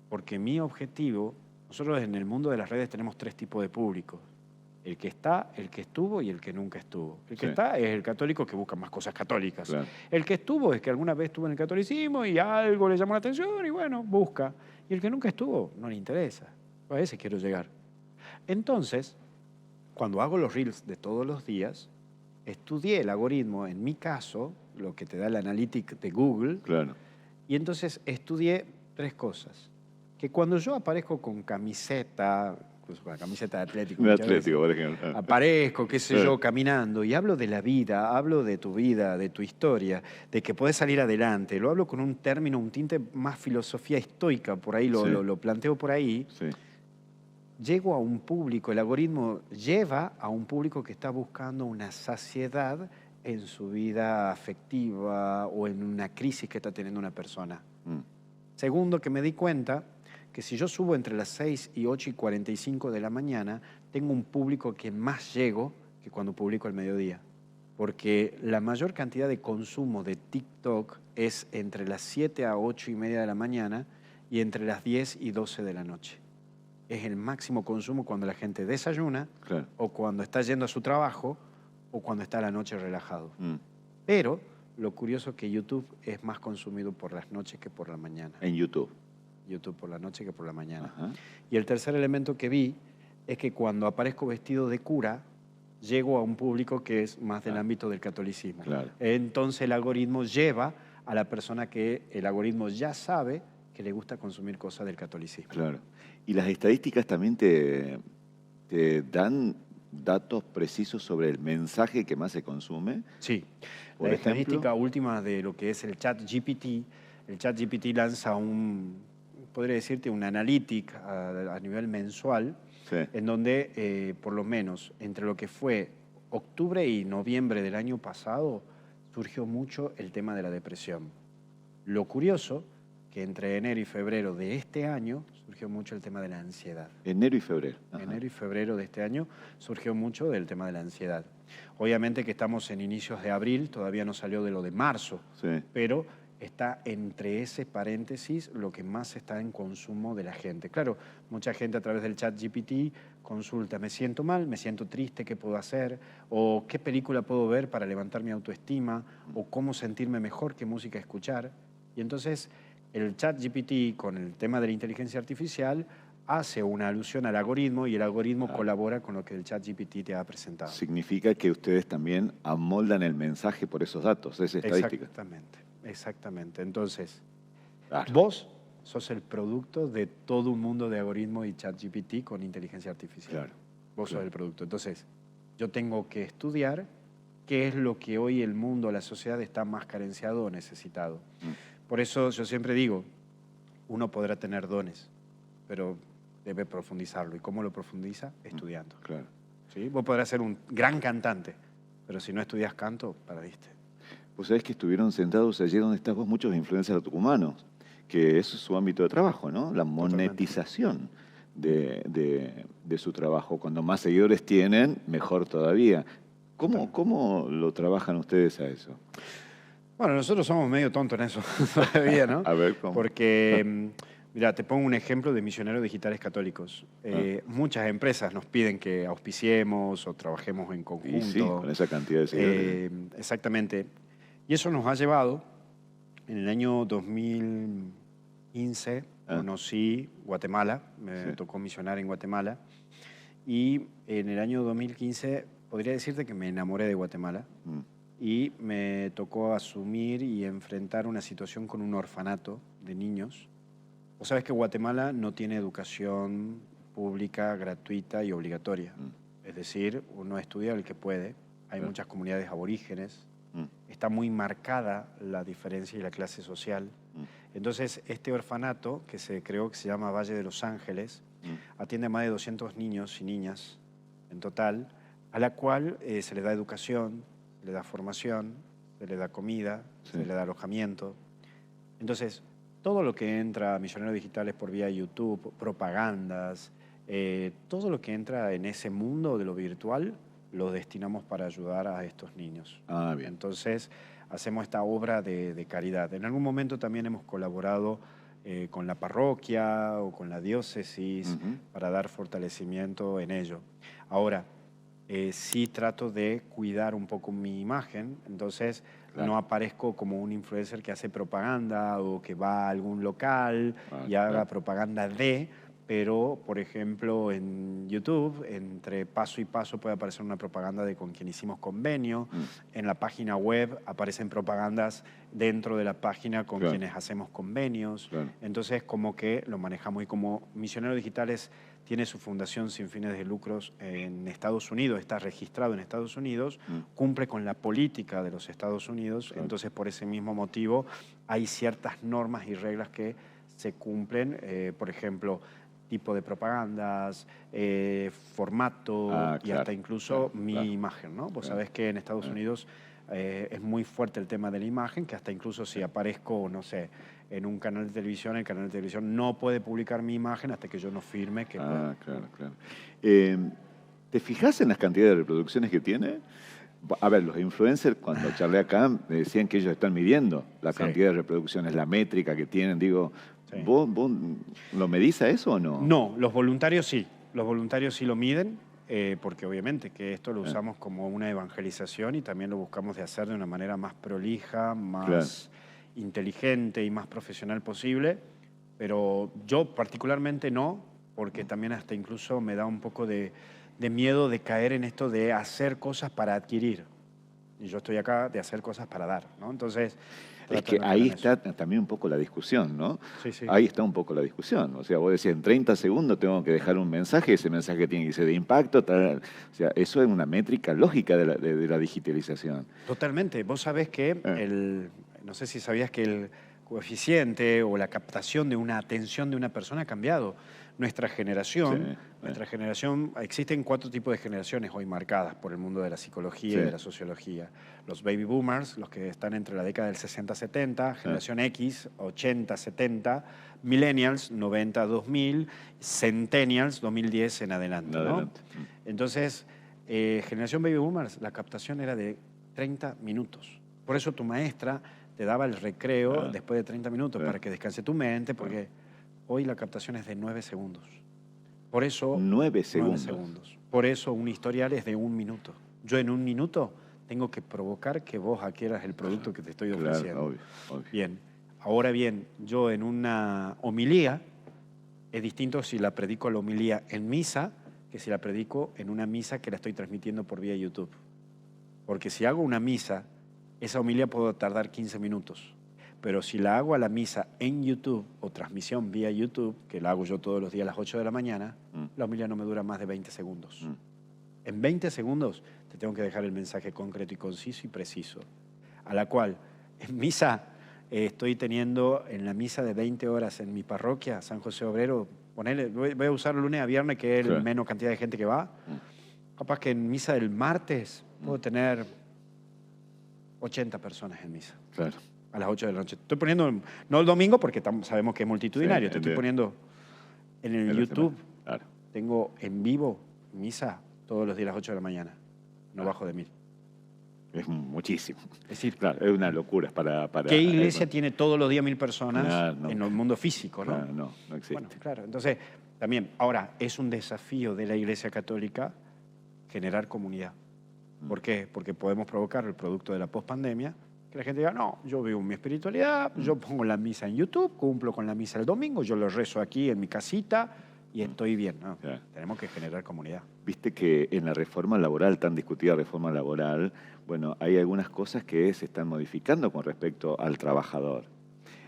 porque mi objetivo, nosotros en el mundo de las redes tenemos 3 tipos de públicos. El que está, el que estuvo y el que nunca estuvo. El que está es el católico que busca más cosas católicas. El que estuvo es que alguna vez estuvo en el catolicismo y algo le llamó la atención y bueno, busca. Y el que nunca estuvo, no le interesa. A ese quiero llegar. Entonces, cuando hago los Reels de todos los días, estudié el algoritmo, en mi caso, lo que te da el Analytics de Google, y entonces estudié 3 cosas. Que cuando yo aparezco con camiseta, incluso con la camiseta de Atlético, por ejemplo, aparezco, qué sé yo, caminando, y hablo de la vida, hablo de tu vida, de tu historia, de que podés salir adelante, lo hablo con un término, un tinte más filosofía estoica, por ahí lo planteo por ahí, llego a un público, el algoritmo lleva a un público que está buscando una saciedad en su vida afectiva o en una crisis que está teniendo una persona. Segundo, que me di cuenta que si yo subo entre las 6 y 8 y 45 de la mañana, tengo un público que más llego que cuando publico al mediodía. Porque la mayor cantidad de consumo de TikTok es entre las 7 a 8 y media de la mañana y entre las 10 y 12 de la noche. Es el máximo consumo cuando la gente desayuna o cuando está yendo a su trabajo o cuando está a la noche relajado. Pero lo curioso es que YouTube es más consumido por las noches que por la mañana. En YouTube. YouTube por la noche que por la mañana. Y el tercer elemento que vi es que cuando aparezco vestido de cura, llego a un público que es más del ámbito del catolicismo. Entonces el algoritmo lleva a la persona que el algoritmo ya sabe que le gusta consumir cosas del catolicismo. ¿Y las estadísticas también te dan datos precisos sobre el mensaje que más se consume? Sí. La estadística última de lo que es el ChatGPT, el ChatGPT lanza podría decirte, un analytic a nivel mensual, en donde por lo menos entre lo que fue octubre y noviembre del año pasado surgió mucho el tema de la depresión. Lo curioso que entre enero y febrero de este año surgió mucho el tema de la ansiedad. Enero y febrero. Enero y febrero de este año surgió mucho del tema de la ansiedad. Obviamente que estamos en inicios de abril, todavía no salió de lo de marzo, pero está entre ese paréntesis lo que más está en consumo de la gente. Claro, mucha gente a través del ChatGPT consulta, me siento mal, me siento triste, ¿qué puedo hacer? O qué película puedo ver para levantar mi autoestima, o cómo sentirme mejor, qué música escuchar. Y entonces el ChatGPT con el tema de la inteligencia artificial hace una alusión al algoritmo y el algoritmo colabora con lo que el ChatGPT te ha presentado. Significa que ustedes también amoldan el mensaje por esos datos, esa estadística. Exactamente. Entonces, vos sos el producto de todo un mundo de algoritmo y ChatGPT con inteligencia artificial. Vos sos el producto. Entonces, yo tengo que estudiar qué es lo que hoy el mundo, la sociedad está más carenciado o necesitado. Por eso yo siempre digo, uno podrá tener dones, pero debe profundizarlo. ¿Y cómo lo profundiza? Estudiando. ¿Sí? Vos podrás ser un gran cantante, pero si no estudias canto, perdiste. Vos sabés que estuvieron sentados allí donde estás vos muchos influencers tucumanos, que eso es su ámbito de trabajo, ¿no? La monetización de su trabajo. Cuando más seguidores tienen, mejor todavía. ¿Cómo lo trabajan ustedes a eso? Bueno, nosotros somos medio tontos en eso todavía, ¿no? A ver, ¿cómo? Porque, mira, te pongo un ejemplo de misioneros digitales católicos. Muchas empresas nos piden que auspiciemos o trabajemos en conjunto. Y sí, con esa cantidad de seguidores. Exactamente. Y eso nos ha llevado, en el año 2015, conocí Guatemala, me tocó misionar en Guatemala, y en el año 2015 podría decirte que me enamoré de Guatemala. Y me tocó asumir y enfrentar una situación con un orfanato de niños. Vos sabés que Guatemala no tiene educación pública, gratuita y obligatoria. Es decir, uno estudia el que puede. Hay muchas comunidades aborígenes. Está muy marcada la diferencia y la clase social. Entonces, este orfanato, que se creó, que se llama Valle de los Ángeles, atiende a más de 200 niños y niñas en total, a la cual se les da educación, se le da formación, se le da comida, se le da alojamiento. Entonces, todo lo que entra a Misioneros Digitales por vía YouTube, propagandas, todo lo que entra en ese mundo de lo virtual, lo destinamos para ayudar a estos niños. Bien. Entonces, hacemos esta obra de caridad. En algún momento también hemos colaborado con la parroquia o con la diócesis para dar fortalecimiento en ello. Ahora, sí trato de cuidar un poco mi imagen, entonces no aparezco como un influencer que hace propaganda o que va a algún local y haga propaganda pero, por ejemplo, en YouTube, entre paso y paso puede aparecer una propaganda de con quien hicimos convenio. En la página web aparecen propagandas dentro de la página con quienes hacemos convenios. Entonces, como que lo manejamos. Y como Misioneros Digitales tiene su fundación sin fines de lucros en Estados Unidos, está registrado en Estados Unidos, cumple con la política de los Estados Unidos. Entonces, por ese mismo motivo, hay ciertas normas y reglas que se cumplen. Por ejemplo, tipo de propagandas, formato y hasta incluso mi imagen, ¿no? Vos sabés que en Estados Unidos es muy fuerte el tema de la imagen, que hasta incluso si aparezco, no sé, en un canal de televisión, el canal de televisión no puede publicar mi imagen hasta que yo no firme que pueda. Claro. ¿Te fijas en las cantidades de reproducciones que tiene? A ver, los influencers, cuando charlé acá, me decían que ellos están midiendo la cantidad de reproducciones, la métrica que tienen. Digo, ¿vos lo medís a eso o no? No, los voluntarios sí. Los voluntarios sí lo miden, porque obviamente que esto lo usamos como una evangelización y también lo buscamos de hacer de una manera más prolija, más inteligente y más profesional posible. Pero yo particularmente no, porque también hasta incluso me da un poco de miedo de caer en esto de hacer cosas para adquirir. Y yo estoy acá de hacer cosas para dar, ¿no? Entonces, es que ahí está también un poco la discusión, ¿no? Sí. Ahí está un poco la discusión. O sea, vos decís, en 30 segundos tengo que dejar un mensaje, ese mensaje tiene que ser de impacto. O sea, eso es una métrica lógica de la digitalización. Totalmente. Vos sabés que no sé si sabías que el coeficiente o la captación de una atención de una persona ha cambiado. Nuestra generación, existen 4 tipos de generaciones hoy marcadas por el mundo de la psicología y de la sociología. Los baby boomers, los que están entre la década del 60-70, generación X, 80-70, millennials, 90-2000, centennials, 2010 en adelante. ¿no? Entonces, generación baby boomers, la captación era de 30 minutos. Por eso tu maestra te daba el recreo después de 30 minutos para que descanse tu mente, porque hoy la captación es de 9 segundos. Por eso, 9 segundos. Por eso un historial es de 1 minuto. Yo en 1 minuto tengo que provocar que vos adquieras el producto que te estoy ofreciendo. Obvio. Bien. Ahora bien, yo en una homilía, es distinto si la predico la homilía en misa que si la predico en una misa que la estoy transmitiendo por vía YouTube. Porque si hago una misa, esa homilía puedo tardar 15 minutos. Pero si la hago a la misa en YouTube o transmisión vía YouTube, que la hago yo todos los días a las 8 de la mañana, la homilía no me dura más de 20 segundos. En 20 segundos te tengo que dejar el mensaje concreto y conciso y preciso. A la cual, en misa, estoy teniendo en la misa de 20 horas en mi parroquia, San José Obrero, ponele, voy a usar lunes a viernes, que es la menos cantidad de gente que va. Capaz que en misa del martes puedo tener 80 personas en misa. Claro. A las 8 de la noche. Estoy poniendo, no el domingo porque sabemos que es multitudinario, te estoy poniendo en el YouTube Claro. Tengo en vivo misa todos los días a las 8 de la mañana. No bajo de 1000. Es muchísimo. Es decir, claro, es una locura para ¿qué iglesia tiene todos los días 1000 personas Claro, en el mundo físico? ¿No? Claro, no existe. Bueno, claro. Entonces, también, ahora, es un desafío de la Iglesia Católica generar comunidad. ¿Por qué? Porque podemos provocar el producto de la pospandemia, que la gente diga, no, yo vivo mi espiritualidad, yo pongo la misa en YouTube, cumplo con la misa el domingo, yo lo rezo aquí en mi casita y estoy bien. No, Claro. tenemos que generar comunidad. Viste que en la reforma laboral, tan discutida reforma laboral, bueno, hay algunas cosas que se están modificando con respecto al trabajador.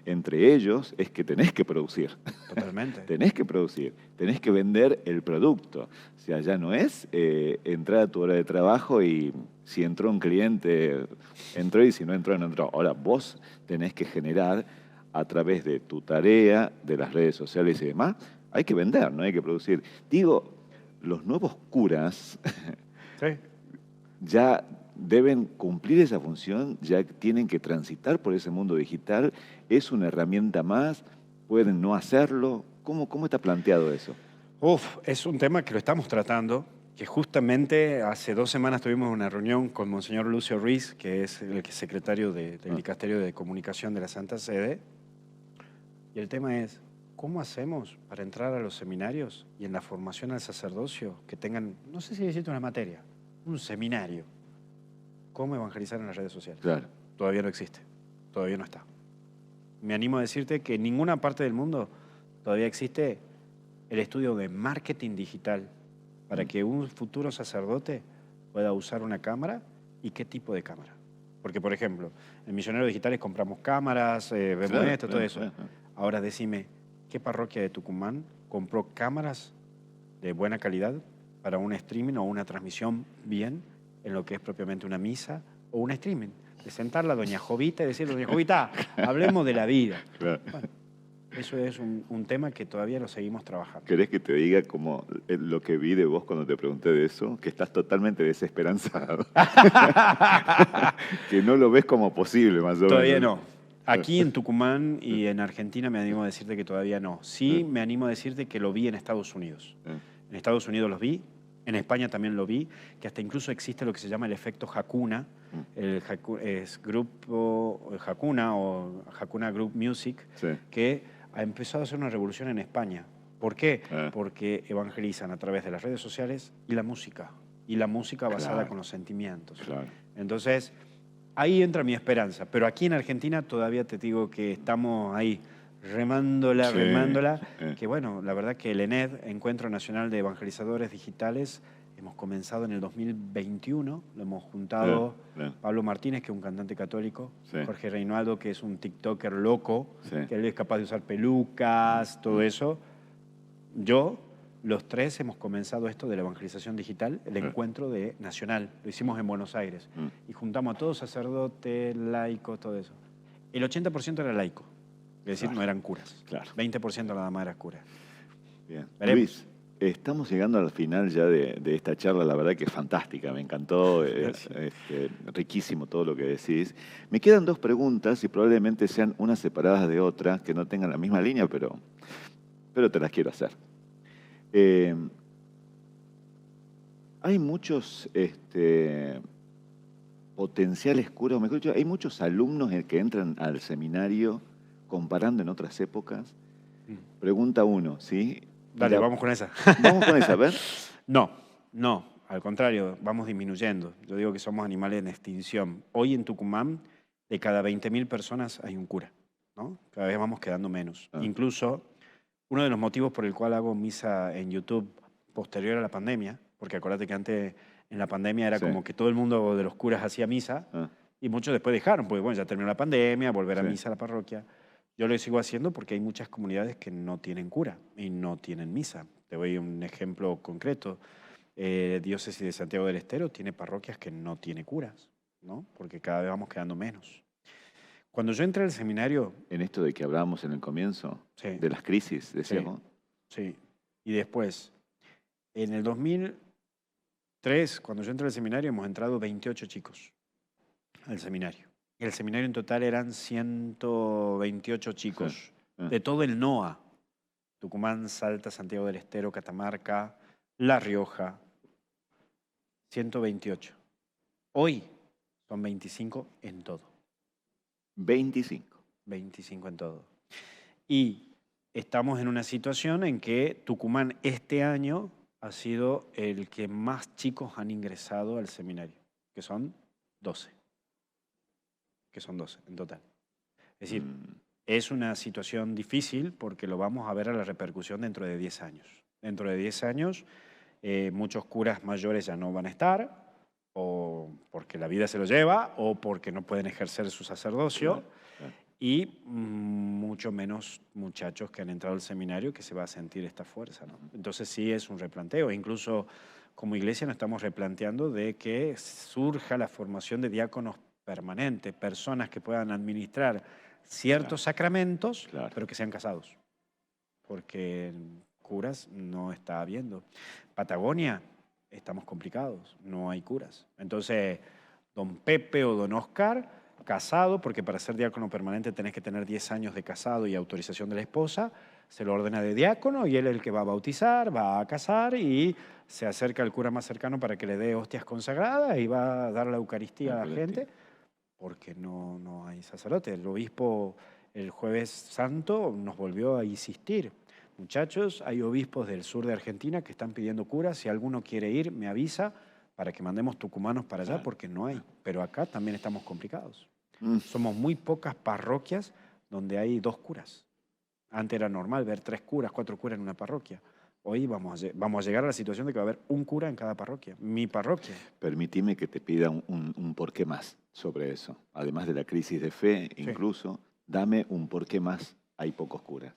Entre ellos es que tenés que producir. Totalmente. Tenés que producir, tenés que vender el producto. O sea, ya no es entrar a tu hora de trabajo y si entró un cliente, entró, y si no entró, no entró. Ahora vos tenés que generar a través de tu tarea, de las redes sociales y demás, hay que vender, no hay que producir. Digo, los nuevos curas Sí. ya deben cumplir esa función, ya tienen que transitar por ese mundo digital. ¿Es una herramienta más? ¿Pueden no hacerlo? ¿Cómo está planteado eso? Es un tema que lo estamos tratando, que justamente hace 2 semanas tuvimos una reunión con Monseñor Lucio Ruiz, que es el secretario del Dicasterio de Comunicación de la Santa Sede, y el tema es, ¿cómo hacemos para entrar a los seminarios y en la formación al sacerdocio que tengan, no sé si decirte una materia, un seminario? ¿Cómo evangelizar en las redes sociales? Claro. Todavía no existe, todavía no está. Me animo a decirte que en ninguna parte del mundo todavía existe el estudio de marketing digital para que un futuro sacerdote pueda usar una cámara y qué tipo de cámara. Porque, por ejemplo, en Misioneros Digitales compramos cámaras, vemos esto, todo eso. Ahora decime, ¿qué parroquia de Tucumán compró cámaras de buena calidad para un streaming o una transmisión bien en lo que es propiamente una misa o un streaming? De sentarla a doña Jovita y decirle, doña Jovita, hablemos de la vida. Claro. Bueno, eso es un tema que todavía lo seguimos trabajando. ¿Querés que te diga como lo que vi de vos cuando te pregunté de eso? Que estás totalmente desesperanzado. Que no lo ves como posible, más o menos. Todavía no. Aquí en Tucumán y en Argentina me animo a decirte que todavía no. Sí me animo a decirte que lo vi en Estados Unidos. En Estados Unidos los vi, en España también lo vi, que hasta incluso existe lo que se llama el efecto Hakuna, es grupo Hakuna o Hakuna Group Music, que ha empezado a hacer una revolución en España. ¿Por qué? Porque evangelizan a través de las redes sociales y la música basada con los sentimientos. Claro. Entonces, ahí entra mi esperanza. Pero aquí en Argentina todavía te digo que estamos ahí remándola, que bueno, la verdad que el ENED, Encuentro Nacional de Evangelizadores Digitales, hemos comenzado en el 2021, lo hemos juntado Pablo Martínez, que es un cantante católico, Jorge Reinaldo, que es un tiktoker loco, que él es capaz de usar pelucas, todo eso. Yo, los tres hemos comenzado esto de la evangelización digital, el encuentro nacional, lo hicimos en Buenos Aires, y juntamos a todos sacerdotes, laicos, todo eso. El 80% era laico. Es decir, no eran curas. 20% nada más era cura. Bien. Veremos. Luis, estamos llegando al final ya de esta charla, la verdad que es fantástica, me encantó, riquísimo todo lo que decís. Me quedan 2 preguntas y probablemente sean unas separadas de otras, que no tengan la misma línea, pero te las quiero hacer. Hay muchos potenciales curas, o mejor dicho, hay muchos alumnos que entran al seminario comparando en otras épocas. Pregunta 1, ¿sí? Dale, vamos con esa. Vamos con esa, a ver. No, al contrario, vamos disminuyendo. Yo digo que somos animales en extinción. Hoy en Tucumán, de cada 20.000 personas hay un cura, ¿no? Cada vez vamos quedando menos. Incluso, uno de los motivos por el cual hago misa en YouTube posterior a la pandemia, porque acuérdate que antes en la pandemia era como que todo el mundo de los curas hacía misa, y muchos después dejaron, porque bueno, ya terminó la pandemia, volver a misa a la parroquia. Yo lo sigo haciendo porque hay muchas comunidades que no tienen cura y no tienen misa. Te doy un ejemplo concreto. Diócesis de Santiago del Estero tiene parroquias que no tiene curas, ¿no? Porque cada vez vamos quedando menos. Cuando yo entré al seminario... En esto de que hablábamos en el comienzo, de las crisis, decíamos. Sí. Y después, en el 2003, cuando yo entré al seminario, hemos entrado 28 chicos al seminario. El seminario en total eran 128 chicos, de todo el NOA. Tucumán, Salta, Santiago del Estero, Catamarca, La Rioja, 128. Hoy son 25 en todo. 25. 25 en todo. Y estamos en una situación en que Tucumán este año ha sido el que más chicos han ingresado al seminario, que son 12. Que son 12 en total. Es decir, es una situación difícil porque lo vamos a ver a la repercusión dentro de 10 años. Dentro de 10 años, muchos curas mayores ya no van a estar, o porque la vida se lo lleva, o porque no pueden ejercer su sacerdocio. Claro, claro. Y mucho menos muchachos que han entrado al seminario que se va a sentir esta fuerza, ¿no? Entonces sí es un replanteo. Incluso como iglesia nos estamos replanteando de que surja la formación de diáconos permanentes, personas que puedan administrar ciertos sacramentos, pero que sean casados. Porque curas no está habiendo. Patagonia, estamos complicados, no hay curas. Entonces, don Pepe o don Oscar, casado, porque para ser diácono permanente tenés que tener 10 años de casado y autorización de la esposa, se lo ordena de diácono y él es el que va a bautizar, va a casar y se acerca al cura más cercano para que le dé hostias consagradas y va a dar la Eucaristía a la gente, porque no hay sacerdote. El obispo el Jueves Santo nos volvió a insistir. Muchachos, hay obispos del sur de Argentina que están pidiendo curas. Si alguno quiere ir, me avisa para que mandemos tucumanos para allá, porque no hay. Pero acá también estamos complicados. Somos muy pocas parroquias donde hay 2 curas. Antes era normal ver 3 curas, 4 curas en una parroquia. Hoy vamos a llegar a la situación de que va a haber un cura en cada parroquia. Mi parroquia. Permitime que te pida un porqué más sobre eso. Además de la crisis de fe, incluso, dame un porqué más hay pocos curas.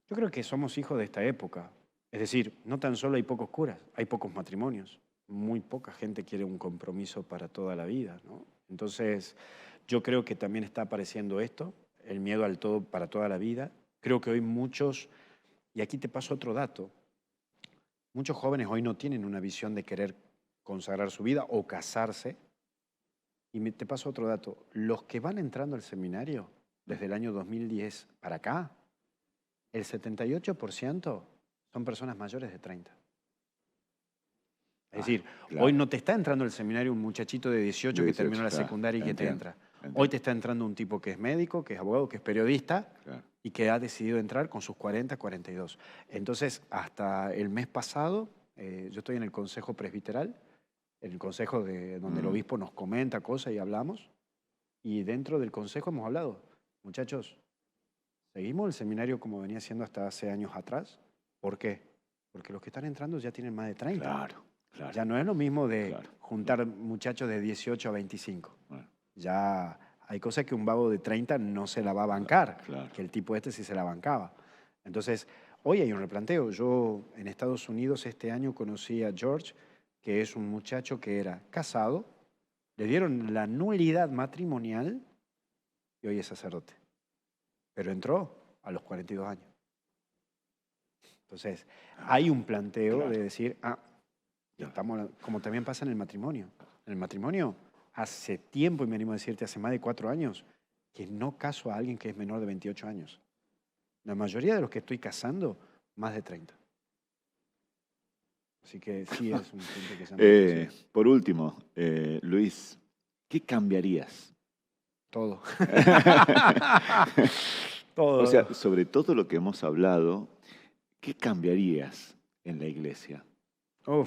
Yo creo que somos hijos de esta época. Es decir, no tan solo hay pocos curas, hay pocos matrimonios. Muy poca gente quiere un compromiso para toda la vida, ¿no? Entonces, yo creo que también está apareciendo esto, el miedo al todo para toda la vida. Creo que hoy muchos, y aquí te paso otro dato, muchos jóvenes hoy no tienen una visión de querer consagrar su vida o casarse. Y te paso otro dato, los que van entrando al seminario desde el año 2010 para acá, el 78% son personas mayores de 30. Es decir, hoy no te está entrando al seminario un muchachito de 18 que terminó la secundaria y que te entra. Hoy te está entrando un tipo que es médico, que es abogado, que es periodista y que ha decidido entrar con sus 40, 42. Entonces, hasta el mes pasado, yo estoy en el Consejo Presbiteral, en el consejo donde el obispo nos comenta cosas y hablamos, y dentro del consejo hemos hablado, muchachos, ¿seguimos el seminario como venía siendo hasta hace años atrás? ¿Por qué? Porque los que están entrando ya tienen más de 30. Claro. Ya no es lo mismo de juntar muchachos de 18 a 25. Ya hay cosas que un vago de 30 no se la va a bancar, que el tipo este sí se la bancaba. Entonces, hoy hay un replanteo. Yo en Estados Unidos este año conocí a George, que es un muchacho que era casado, le dieron la nulidad matrimonial y hoy es sacerdote. Pero entró a los 42 años. Entonces, hay un planteo de decir, estamos, como también pasa en el matrimonio. En el matrimonio, hace tiempo, y me animo a decirte, hace más de 4 años, que no caso a alguien que es menor de 28 años. La mayoría de los que estoy casando, más de 30. Así que sí es un punto que se llama. Por último, Luis, ¿qué cambiarías? Todo. Todo. O sea, sobre todo lo que hemos hablado, ¿qué cambiarías en la iglesia? No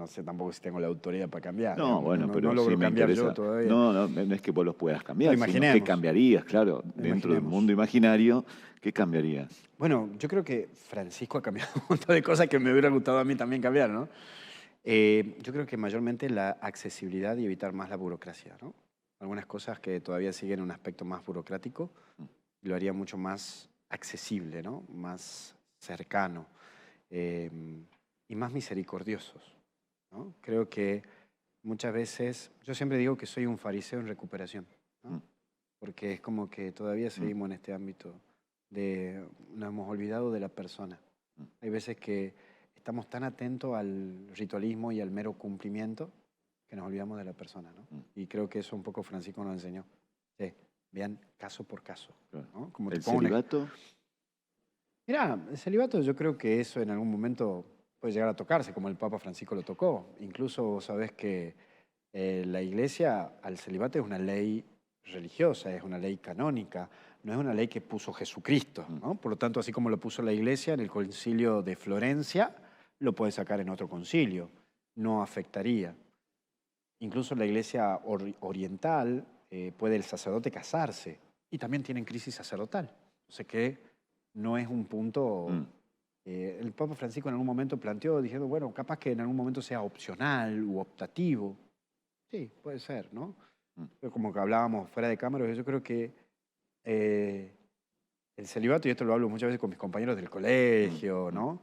sé tampoco si tengo la autoridad para cambiar. No, bueno, pero no logro sí me cambiar interesa. yo todavía. No es que vos los puedas cambiar, sino Imaginemos. ¿qué cambiarías? Claro, dentro del mundo imaginario, ¿qué cambiarías? Bueno, yo creo que Francisco ha cambiado un montón de cosas que me hubiera gustado a mí también cambiar, ¿no? Yo creo que mayormente la accesibilidad y evitar más la burocracia, ¿no? Algunas cosas que todavía siguen un aspecto más burocrático, lo haría mucho más accesible, ¿no? Más cercano y más misericordiosos, ¿no? Creo que muchas veces, yo siempre digo que soy un fariseo en recuperación, ¿no? Porque es como que todavía seguimos en este ámbito nos hemos olvidado de la persona. Hay veces que estamos tan atentos al ritualismo y al mero cumplimiento que nos olvidamos de la persona, ¿no? Y creo que eso un poco Francisco nos enseñó. Vean caso por caso, ¿no? Como ¿El celibato? Mirá, el celibato yo creo que eso en algún momento puede llegar a tocarse, como el Papa Francisco lo tocó. Incluso vos sabés que la Iglesia al celibato es una ley religiosa, es una ley canónica, no es una ley que puso Jesucristo, ¿no? Por lo tanto, así como lo puso la Iglesia en el concilio de Florencia, lo puede sacar en otro concilio, no afectaría. Incluso en la Iglesia oriental puede el sacerdote casarse y también tienen crisis sacerdotal. O sea que no es un punto... el Papa Francisco en algún momento planteó diciendo, bueno, capaz que en algún momento sea opcional u optativo. Sí, puede ser, ¿no? Pero como que hablábamos fuera de cámara, yo creo que el celibato, y esto lo hablo muchas veces con mis compañeros del colegio, ¿no?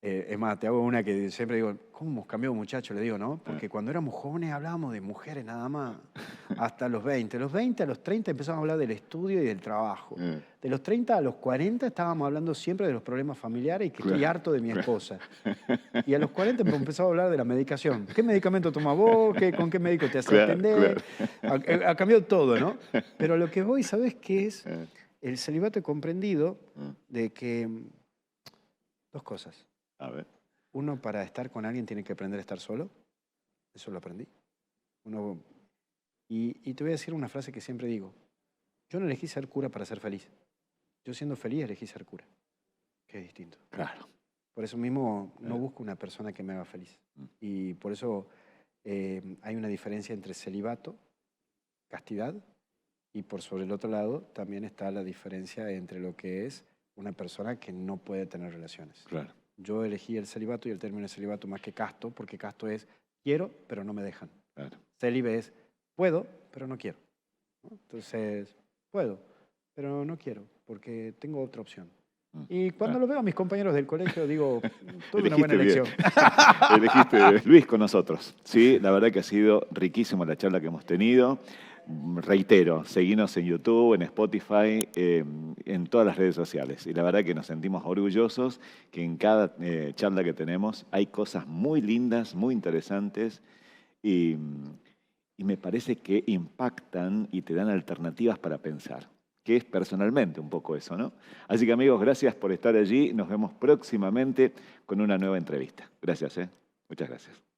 Es más, te hago una que siempre digo, ¿cómo hemos cambiado, muchachos? Le digo, ¿no? Porque cuando éramos jóvenes hablábamos de mujeres nada más, hasta los 20. De los 20 a los 30 empezamos a hablar del estudio y del trabajo. De los 30 a los 40 estábamos hablando siempre de los problemas familiares y que estoy harto de mi esposa. Y a los 40 empezamos a hablar de la medicación. ¿Qué medicamento tomas vos? ¿Con qué médico te hace atender? Ha cambiado todo, ¿no? Pero lo que voy, ¿sabés qué es? El celibato comprendido de que... Dos cosas. A ver. Uno, para estar con alguien tiene que aprender a estar solo. Eso lo aprendí. Y te voy a decir una frase que siempre digo. Yo no elegí ser cura para ser feliz. Yo siendo feliz elegí ser cura. Que es distinto. Claro. Por eso mismo no busco una persona que me haga feliz. Y por eso hay una diferencia entre celibato, castidad, y por sobre el otro lado también está la diferencia entre lo que es una persona que no puede tener relaciones. Claro. Yo elegí el celibato y el término de celibato más que casto, porque casto es quiero, pero no me dejan. Claro. Célibe es puedo, pero no quiero. ¿No? Entonces, puedo, pero no quiero, porque tengo otra opción. Y cuando lo veo a mis compañeros del colegio, digo, tuve una buena elección. Elegiste Luis con nosotros. Sí, la verdad que ha sido riquísima la charla que hemos tenido. Reitero, seguinos en YouTube, en Spotify, en todas las redes sociales. Y la verdad que nos sentimos orgullosos que en cada charla que tenemos hay cosas muy lindas, muy interesantes y me parece que impactan y te dan alternativas para pensar, que es personalmente un poco eso, ¿no? Así que amigos, gracias por estar allí. Nos vemos próximamente con una nueva entrevista. Gracias, muchas gracias.